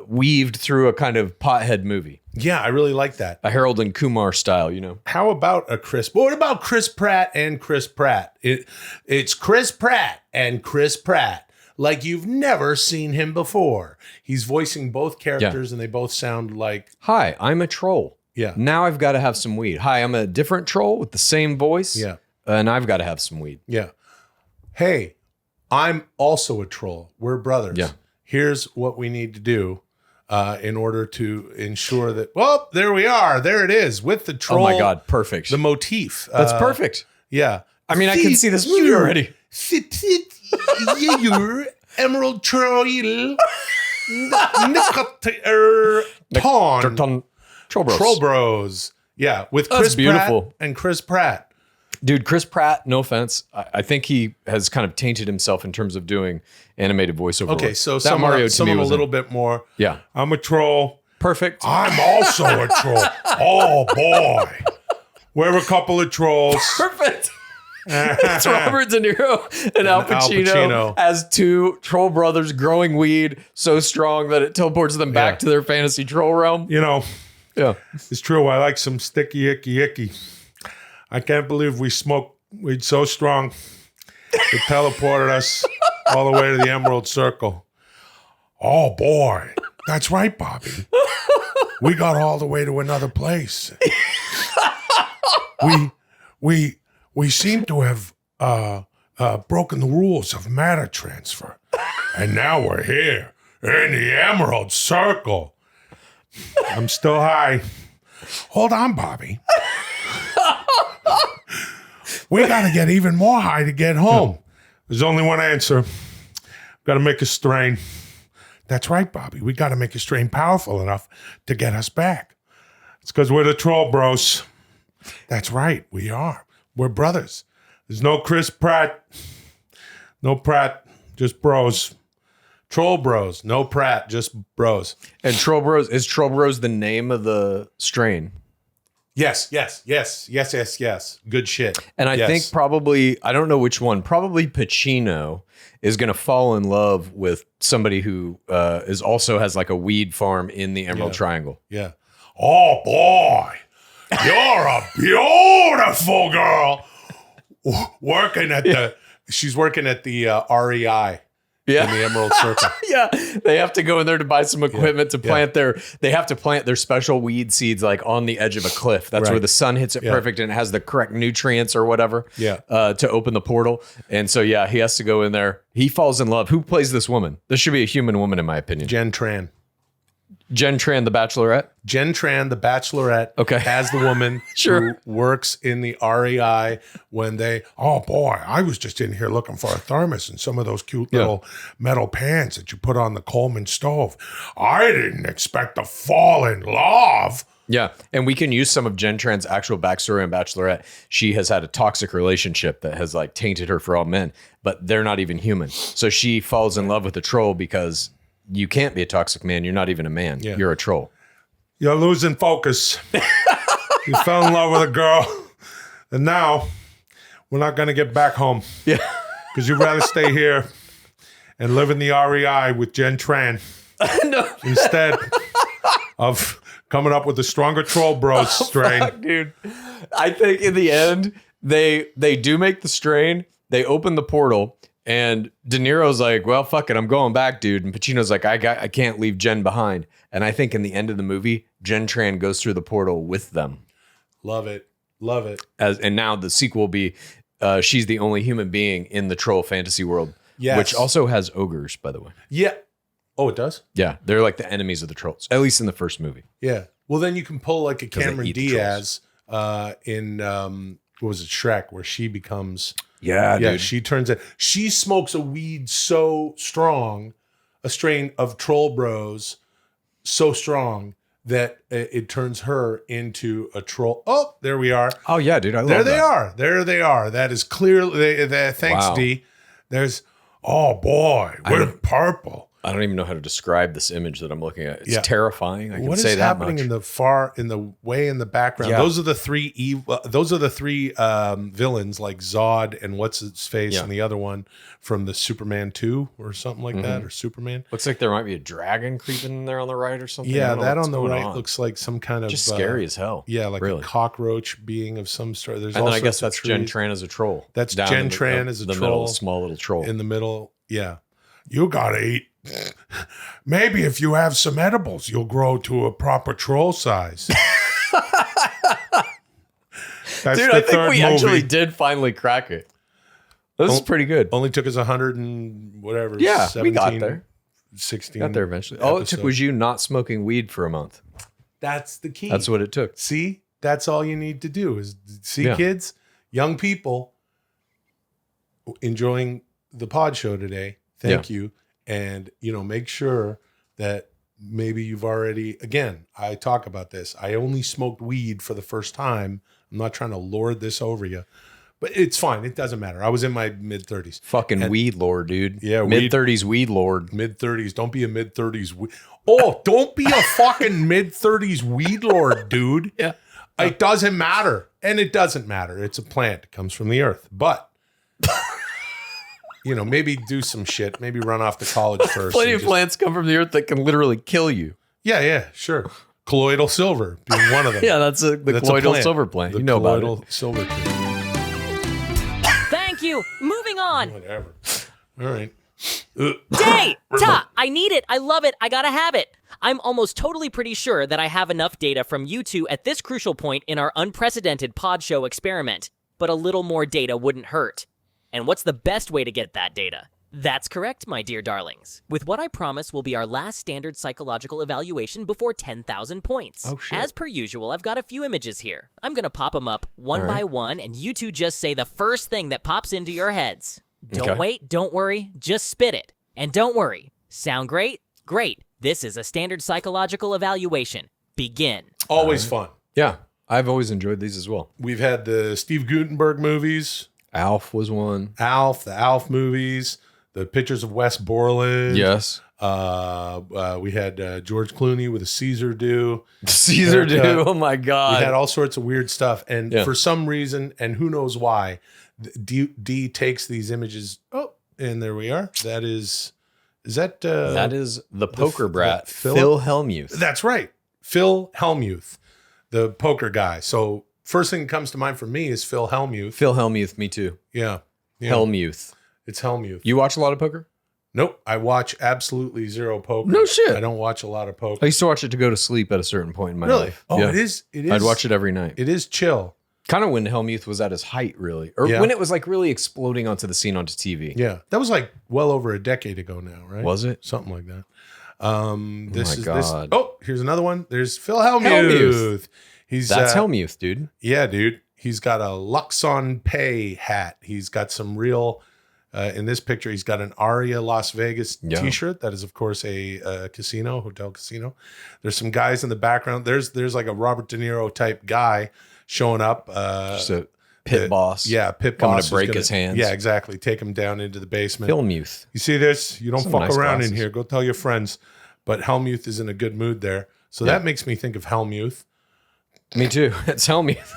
weaved through a kind of pothead movie. Yeah, I really like that. A Harold and Kumar style, you know. How about what about Chris Pratt and Chris Pratt? It's Chris Pratt and Chris Pratt, like you've never seen him before. He's voicing both characters and they both sound like... Hi, I'm a troll. Yeah. Now I've got to have some weed. Hi, I'm a different troll with the same voice. Yeah. And I've got to have some weed. Yeah. Hey, I'm also a troll. We're brothers. Yeah. Here's what we need to do in order to ensure that... Well, there we are. There it is with the troll. Oh my God, perfect. The motif. That's perfect. Yeah. I mean, I can see this movie already. You're Emerald Troll. Ton. Troll Bros. Troll Bros. Yeah, with That's Chris beautiful. Pratt and Chris Pratt. Dude, Chris Pratt, no offense. I think he has kind of tainted himself in terms of doing animated voiceover. Okay, work. so that some Mario of to them me a was little bit more. Yeah. I'm a troll. Perfect. I'm also a troll. Oh boy. We're a couple of trolls. Perfect. It's Robert De Niro and Al Pacino, Pacino. as two troll brothers growing weed so strong that it teleports them back to their fantasy troll realm. You know, Yeah. it's true. I like some sticky, icky. I can't believe we smoked weed so strong it teleported us all the way to the Emerald Circle. Oh boy. That's right, Bobby. We got all the way to another place. We seem to have broken the rules of matter transfer. And now we're here in the Emerald Circle. I'm still high. Hold on, Bobby. We got to get even more high to get home. There's only one answer. Got to make a strain. That's right, Bobby. We got to make a strain powerful enough to get us back. It's because we're the Troll Bros. That's right. We are. We're brothers. There's no Chris Pratt. No Pratt. Just bros. Troll Bros. No Pratt. Just bros. And Troll Bros, is Troll Bros the name of the strain? Yes. Good shit. And I think probably, I don't know which one, probably Pacino is going to fall in love with somebody who is also has like a weed farm in the Emerald Triangle. Yeah. Oh, boy. You're a beautiful girl. She's working at the REI in the Emerald Circle. Yeah, they have to go in there to buy some equipment to plant they have to plant their special weed seeds like on the edge of a cliff. That's where the sun hits it perfect and it has the correct nutrients or whatever to open the portal. And so, yeah, he has to go in there. He falls in love. Who plays this woman? This should be a human woman, in my opinion. Jen Tran, the Bachelorette? Jen Tran, the Bachelorette, as the woman who works in the REI when oh boy, I was just in here looking for a thermos and some of those cute little metal pans that you put on the Coleman stove. I didn't expect to fall in love. Yeah, and we can use some of Jen Tran's actual backstory on Bachelorette. She has had a toxic relationship that has like tainted her for all men, but they're not even human. So she falls in love with a troll because you can't be a toxic man. You're not even a man. Yeah. You're a troll. You're losing focus. You fell in love with a girl, and now we're not going to get back home. Yeah. Because you'd rather stay here and live in the REI with Jen Tran instead of coming up with a stronger Troll Bros strain. Fuck, dude. I think in the end, they do make the strain. They open the portal. And De Niro's like, well, fuck it, I'm going back, dude. And Pacino's like, I can't leave Jen behind. And I think in the end of the movie, Jen Tran goes through the portal with them. Love it. And now the sequel will be, she's the only human being in the troll fantasy world. Yes. Which also has ogres, by the way. Yeah. Oh, it does? Yeah, they're like the enemies of the trolls, at least in the first movie. Yeah. Well, then you can pull like a Cameron they eat the Diaz in what was it, Shrek, where she becomes dude. she turns it. She smokes a weed so strong, a strain of Troll Bros so strong that it turns her into a troll. Oh, there we are. Oh yeah, dude. I love There that. they are. There they are. That is clearly. Thanks, Wow. D. There's. Oh boy, we're purple. I don't even know how to describe this image that I'm looking at. It's Yeah. terrifying. I can What say is that happening much. in the way in the background? Yeah. Those are the three villains, like Zod and what's its face, Yeah. and the other one from the Superman 2 or something like that, Mm-hmm. or Superman. Looks like there might be a dragon creeping in there on the right or something. I Yeah, don't know that what's on the going right on. looks like some kind of just scary as hell. Yeah, like really. a cockroach being of some sort. There's And all then I guess sorts of that's Jen trees Tran as a troll. That's Down Jen in the- Tran as a the troll. middle, small little troll. in the middle. Yeah, you gotta eat. Maybe if you have some edibles, you'll grow to a proper troll size. That's Dude, the I think third we movie. actually did finally crack it. This is pretty good. Only took us 100 and whatever. Yeah, we got 17, there. 16. Got there eventually. All it took episodes. was you not smoking weed for a month. That's the key. That's what it took. See, that's all you need to do is see Yeah. kids, young people enjoying the pod show today. Thank you. And, make sure that maybe you've already, again, I talk about this. I only smoked weed for the first time. I'm not trying to lord this over you, but it's fine. It doesn't matter. I was in my mid 30s. Fucking weed lord, dude. Yeah, mid 30s weed lord. Mid 30s. Don't be a mid 30s. Oh, don't be a fucking mid 30s weed lord, dude. Yeah. It doesn't matter. And it doesn't matter. It's a plant. It comes from the earth. But, maybe do some shit. Maybe run off to college first. Plenty and of just- plants come from the earth that can literally kill you. Yeah, sure. Colloidal silver being one of them. Yeah, that's the That's a colloidal plant. silver plant. The You know about colloidal it. silver tree. Thank you. Moving on. Whatever. All right. Data! I need it. I love it. I gotta have it. I'm almost totally pretty sure that I have enough data from you two at this crucial point in our unprecedented pod show experiment. But a little more data wouldn't hurt. And what's the best way to get that data? That's correct, my dear darlings. With what I promise will be our last standard psychological evaluation before 10,000 points. Oh, shit. As per usual, I've got a few images here. I'm gonna pop them up one by one, and you two just say the first thing that pops into your heads. Don't Okay. wait, don't worry, just spit it. And don't worry. Sound great? Great. This is a standard psychological evaluation. Begin. Always fun. Yeah, I've always enjoyed these as well. We've had the Steve Gutenberg movies, Alf was one. the Alf movies, the pictures of Wes Borland. Yes. We had George Clooney with a Caesar do. Caesar Haircut. do. Oh my We God. had all sorts of weird stuff. And Yeah. for some reason, and who knows why, D takes these images. Oh, and there we are. That is that? That is the poker brat, Phil- Phil Hellmuth. That's right. Phil Hellmuth, the poker guy. So first thing that comes to mind for me is Phil Hellmuth. Phil Hellmuth, me too. Yeah. Hellmuth. It's Hellmuth. You watch a lot of poker? Nope. I watch absolutely zero poker. No shit. I don't watch a lot of I poker. used to watch it to go to sleep at a certain point in my Really? life. Oh, Yeah. it is. I'd watch it every night. It is chill. Kind of when Hellmuth was at his height, really. Or Yeah. when it was like really exploding onto the scene onto TV. Yeah. That was like well over a decade ago now, right? Was it? Something like that. my This. God. Oh, here's another one. There's Phil Hellmuth. Hellmuth. He's That's Hellmuth, dude. Yeah, dude. He's got a Luxon Pay hat. He's got some real. In this picture, he's got an Aria Las Vegas Yeah. T-shirt. That is, of course, a hotel casino. There's some guys in the background. There's like a Robert De Niro type guy showing up. Just a pit boss. Yeah, pit coming boss to break is gonna- his hands. Yeah, exactly. Take him down into the basement. Hellmuth. You see this? You don't Some fuck nice around glasses. in here. Go tell your friends. But Hellmuth is in a good mood there. So that makes me think of Hellmuth. Me too. It's Hellmuth.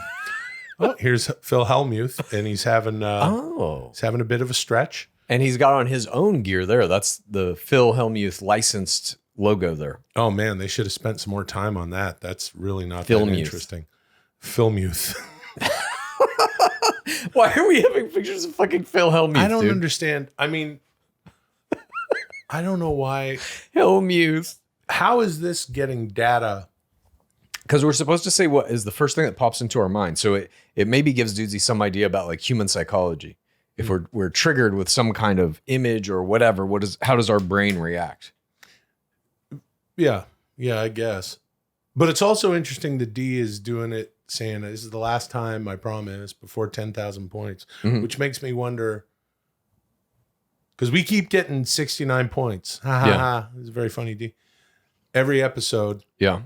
Oh, here's Phil Hellmuth, and he's having Oh. a bit of a stretch. And he's got on his own gear there. That's the Phil Hellmuth licensed logo there. Oh man, they should have spent some more time on that. That's really not that Philmuth. interesting. Philmuth. Why are we having pictures of fucking Phil Hellmuth? I don't dude? understand. I mean, I don't know why. Hellmuth. How is this getting data? Because we're supposed to say what is the first thing that pops into our mind. So it maybe gives Dudesy some idea about like human psychology. If we're triggered with some kind of image or whatever, how does our brain react? Yeah, I guess. But it's also interesting that D is doing it saying this is the last time, I promise, before 10,000 points, Mm-hmm. which makes me wonder, because we keep getting 69 points. Ha ha Yeah. ha. It's very funny, D. Every episode. Yeah.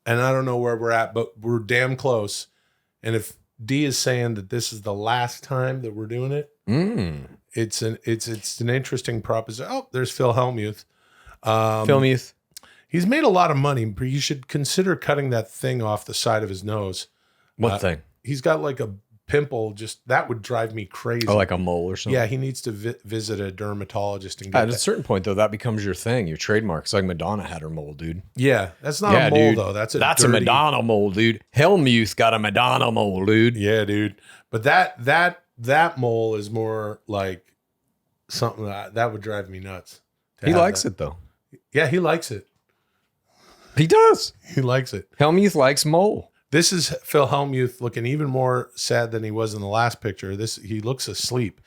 And I don't know where we're at, but we're damn close. And if D is saying that this is the last time that we're doing it, it's an interesting proposition. Oh, there's Phil Hellmuth. Filmuth. He's made a lot of money, but you should consider cutting that thing off the side of his nose. What thing? He's got like a pimple. Just that would drive me crazy. Oh, like a mole or something? Yeah, he needs to visit a dermatologist and get At a that. certain point, though, that becomes your thing, your trademark. It's like Madonna had her mole, dude. Yeah, that's not a mole though. That's a dirty, Madonna mole, dude. Helmuth got a Madonna mole, dude. Yeah, dude. But that mole is more like something that would drive me nuts. He likes it, though. Yeah, he likes it. He does. He likes it. Helmuth likes mole. This is Phil Hellmuth looking even more sad than he was in the last picture. He looks asleep.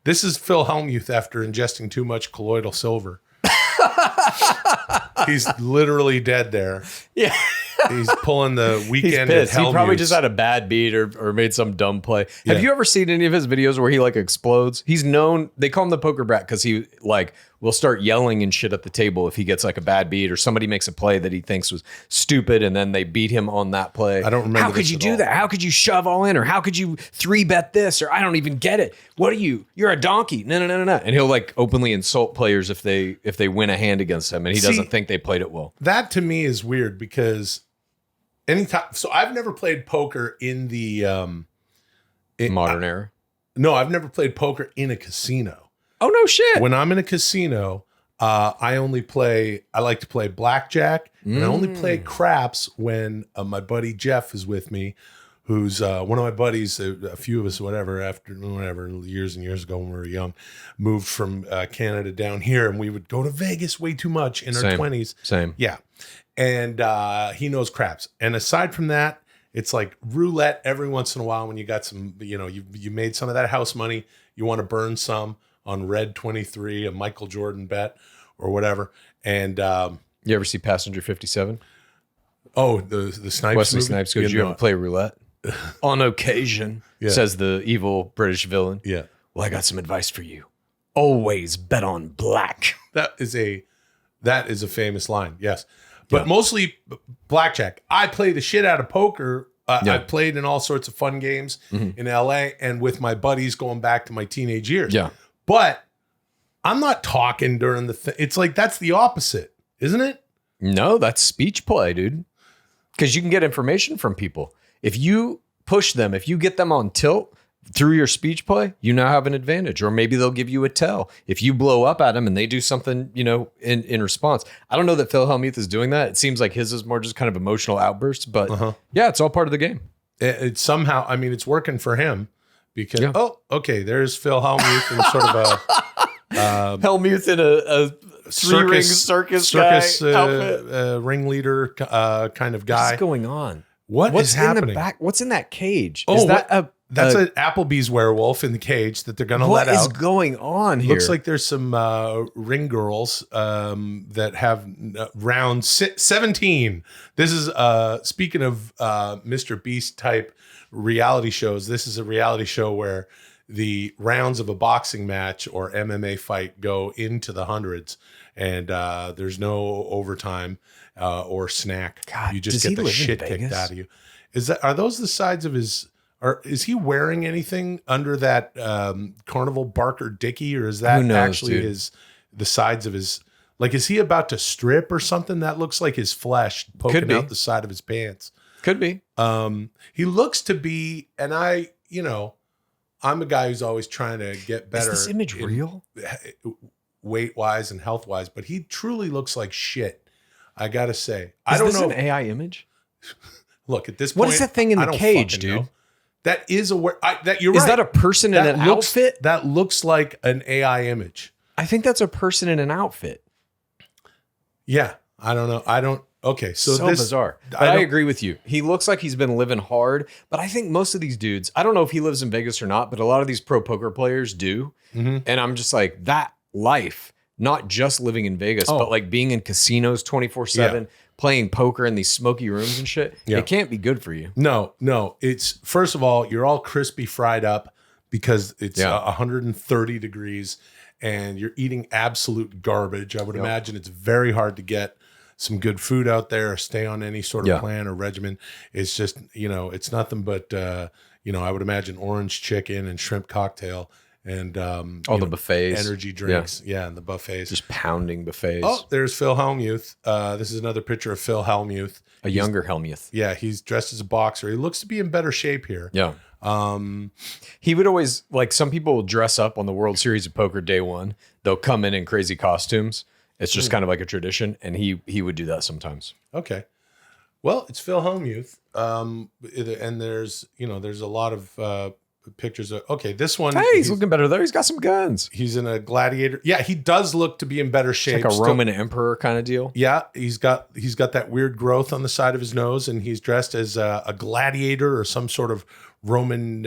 This is Phil Hellmuth after ingesting too much colloidal silver. He's literally dead there. Yeah. He's pulling the He's weekend. pissed. At He probably Hellmuth's. just had a bad beat or made some dumb play. Yeah. Have you ever seen any of his videos where he like explodes? He's known, they call him the poker brat because he like will start yelling and shit at the table if he gets like a bad beat or somebody makes a play that he thinks was stupid and then they beat him on that play. I don't remember. How could this you at do all. that? How could you shove all in? Or how could you 3-bet this? Or I don't even get it. What are you? You're a donkey. No. And he'll like openly insult players if they win a hand against him and he doesn't think they played it well. That to me is weird because anytime. So I've never played poker in the Modern era. No, I've never played poker in a casino. Oh, no shit. When I'm in a casino, I like to play blackjack, and I only play craps when my buddy Jeff is with me, who's one of my buddies, a few of us, whatever, years and years ago when we were young, moved from Canada down here, and we would go to Vegas way too much in our 20s. Same. Yeah. And he knows craps. And aside from that, it's like roulette every once in a while when you got some, you made some of that house money, you want to burn some on Red 23, a Michael Jordan bet or whatever. And You ever see Passenger 57? the Snipes Wesley movie? Snipes goes, you ever play roulette? On occasion, Yeah. says the evil British villain. Yeah. Well, I got some advice for you. Always bet on black. That is a famous line. Yes. But mostly blackjack. I play the shit out of poker. I played in all sorts of fun games in LA and with my buddies going back to my teenage years. Yeah. But I'm not talking during the thing. It's like that's the opposite, isn't it? No, that's speech play, dude. Because you can get information from people. If you push them, if you get them on tilt through your speech play, you now have an advantage. Or maybe they'll give you a tell. If you blow up at them and they do something, in response. I don't know that Phil Hellmuth is doing that. It seems like his is more just kind of emotional outbursts. But yeah, it's all part of the game. It's somehow, I mean, it's working for him because, okay, there's Phil Hellmuth in sort of a Hellmuth in a three-ring circus guy outfit. Ringleader kind of guy. What's going on? What's happening? In the back? What's in that cage? Oh, is that that's an Applebee's werewolf in the cage that they're going to let out. What is going on here? Looks like there's some ring girls that have round 17. This is speaking of MrBeast type reality shows. This is a reality show where the rounds of a boxing match or MMA fight go into the hundreds, and there's no overtime or snack. God, you just does he get the live in shit kicked Vegas? out of you. Are those the sides of his? Or is he wearing anything under that Carnival Barker Dickie, or is that Who knows, actually dude? the sides of his? Like, is he about to strip or something? That looks like his flesh poking be. out the side of his pants. Could be. He looks to be, and I'm a guy who's always trying to get better. Is this image real? Weight wise and health wise, but he truly looks like shit. I gotta say, I don't this know. an AI image? Look at this point. What is that thing in I the don't cage, fucking dude? know. That is that you're Is right. that a person in an outfit? That looks like an AI image. I think that's a person in an outfit. Yeah, I don't know. Okay, so So this bizarre. But I agree with you. He looks like he's been living hard, but I think most of these dudes, I don't know if he lives in Vegas or not, but a lot of these pro poker players do. And I'm just like, that life, not just living in Vegas, but like being in casinos 24/7, playing poker in these smoky rooms and shit, it can't be good for you. No. It's, first of all, you're all crispy fried up because it's 130 degrees and you're eating absolute garbage. I would imagine it's very hard to get some good food out there or stay on any sort of plan or regimen. It's just, it's nothing but, I would imagine orange chicken and shrimp cocktail and all the buffets, energy drinks. Yeah, and the buffets. Just pounding buffets. Oh, there's Phil Hellmuth. This is another picture of Phil Hellmuth. A younger Hellmuth. Yeah, he's dressed as a boxer. He looks to be in better shape here. Yeah. He would always, like, some people dress up on the World Series of Poker day one. They'll come in crazy costumes. It's just kind of like a tradition, and he would do that sometimes. Okay. Well, it's Phil Hellmuth. And there's a lot of pictures of, okay, this one. Hey, he's looking better there. He's got some guns. He's in a gladiator. Yeah, he does look to be in better shape. Like a Roman emperor kind of deal. Yeah, he's got that weird growth on the side of his nose, and he's dressed as a gladiator or some sort of Roman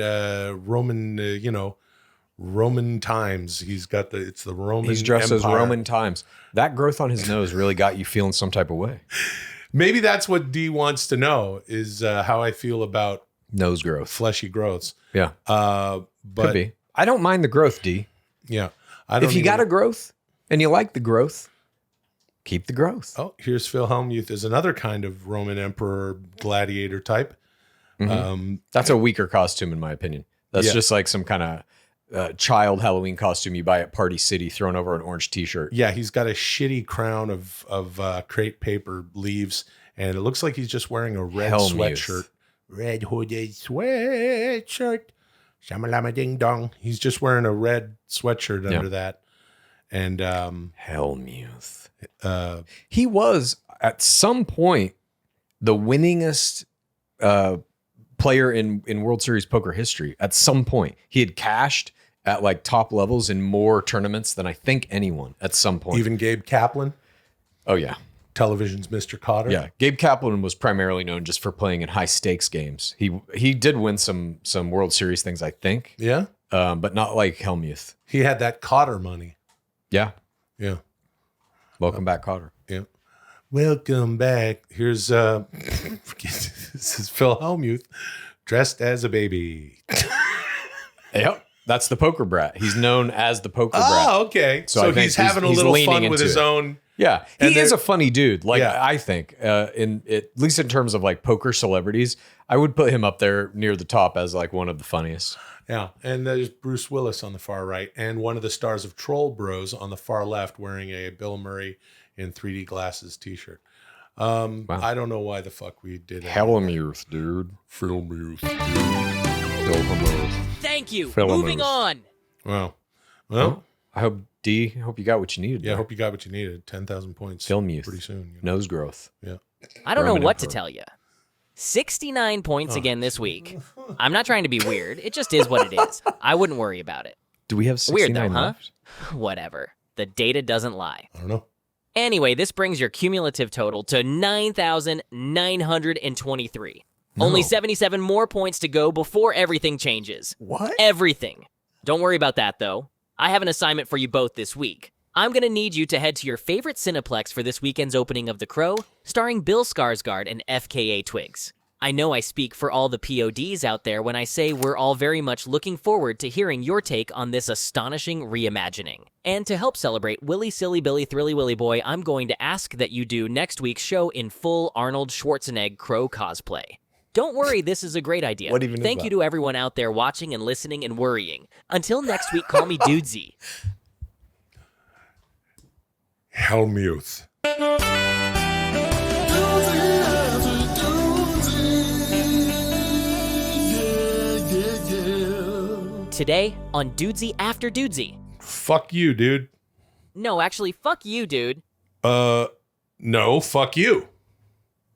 times. He's got it's the Roman. He's dressed Empire. as Roman times. That growth on his nose really got you feeling some type of way. Maybe that's what D wants to know is how I feel about Nose growth. fleshy growths. Yeah. But Could be. I don't mind the growth, D. Yeah. I don't If you got a growth and you like the growth, keep the growth. Oh, here's Phil Hellmuth as another kind of Roman emperor gladiator type. That's a weaker costume, in my opinion. That's just like some kind of child Halloween costume you buy at Party City thrown over an orange t-shirt. Yeah, he's got a shitty crown of crepe paper leaves, and it looks like he's just wearing a red sweatshirt. Red hooded sweatshirt. Shamalama ding dong. He's just wearing a red sweatshirt under that. And Hellmuth. He was, at some point, the winningest player in World Series poker history. At some point. He had cashed at like top levels in more tournaments than I think anyone at some point. even Gabe Kaplan, Oh, yeah. television's Mr. Cotter. Yeah, Gabe Kaplan was primarily known just for playing in high stakes games. He did win some World Series things, I think. Yeah? But not like Hellmuth. He had that Cotter money. Yeah. Yeah. Welcome back, Cotter. Yeah. Welcome back. Here's this is Phil Hellmuth dressed as a baby. Yep. That's the poker brat. He's known as the poker brat. Oh, okay. So I think he's having a little fun with his own. Yeah, And he is a funny dude. Like Yeah. I think, at least in terms of like poker celebrities, I would put him up there near the top as like one of the funniest. Yeah. And there's Bruce Willis on the far right and one of the stars of Troll Bros on the far left wearing a Bill Murray in 3D glasses t-shirt. I don't know why the fuck we did it. Hellmuth, dude. Hellmuth. Thank you. Phil Moving Hellmuth. on. Well, I hope you got what you needed. yeah, I there. hope you got what you needed. 10,000 points. Philmuth. Pretty soon. Nose growth. Yeah. I don't know Roman what to emperor. tell you. 69 points again this week. I'm not trying to be weird. It just is what it is. I wouldn't worry about it. Do we have 69 Weird though, huh? left? Whatever. The data doesn't lie. I don't know. Anyway, this brings your cumulative total to 9,923. Only 77 more points to go before everything changes. What? Everything. Don't worry about that, though. I have an assignment for you both this week. I'm going to need you to head to your favorite Cineplex for this weekend's opening of The Crow, starring Bill Skarsgård and FKA Twigs. I know I speak for all the PODs out there when I say we're all very much looking forward to hearing your take on this astonishing reimagining. And to help celebrate Willy Silly Billy Thrilly Willy Boy, I'm going to ask that you do next week's show in full Arnold Schwarzenegger Crow cosplay. Don't worry, this is a great idea. What even is Thank that? you to everyone out there watching and listening and worrying. Until next week, call me Dudesy. Hellmuth. Today on Dudesy After Dudesy. Fuck you, dude. No, actually, fuck you, dude. No, fuck you.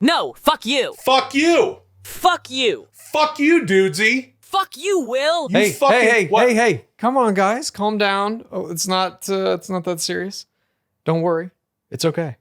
No, fuck you. Fuck you. Fuck you. Fuck you, dudesy. Fuck you, Will. You fucking what? Hey, come on, guys, calm down. Oh, it's not that serious. Don't worry, it's okay.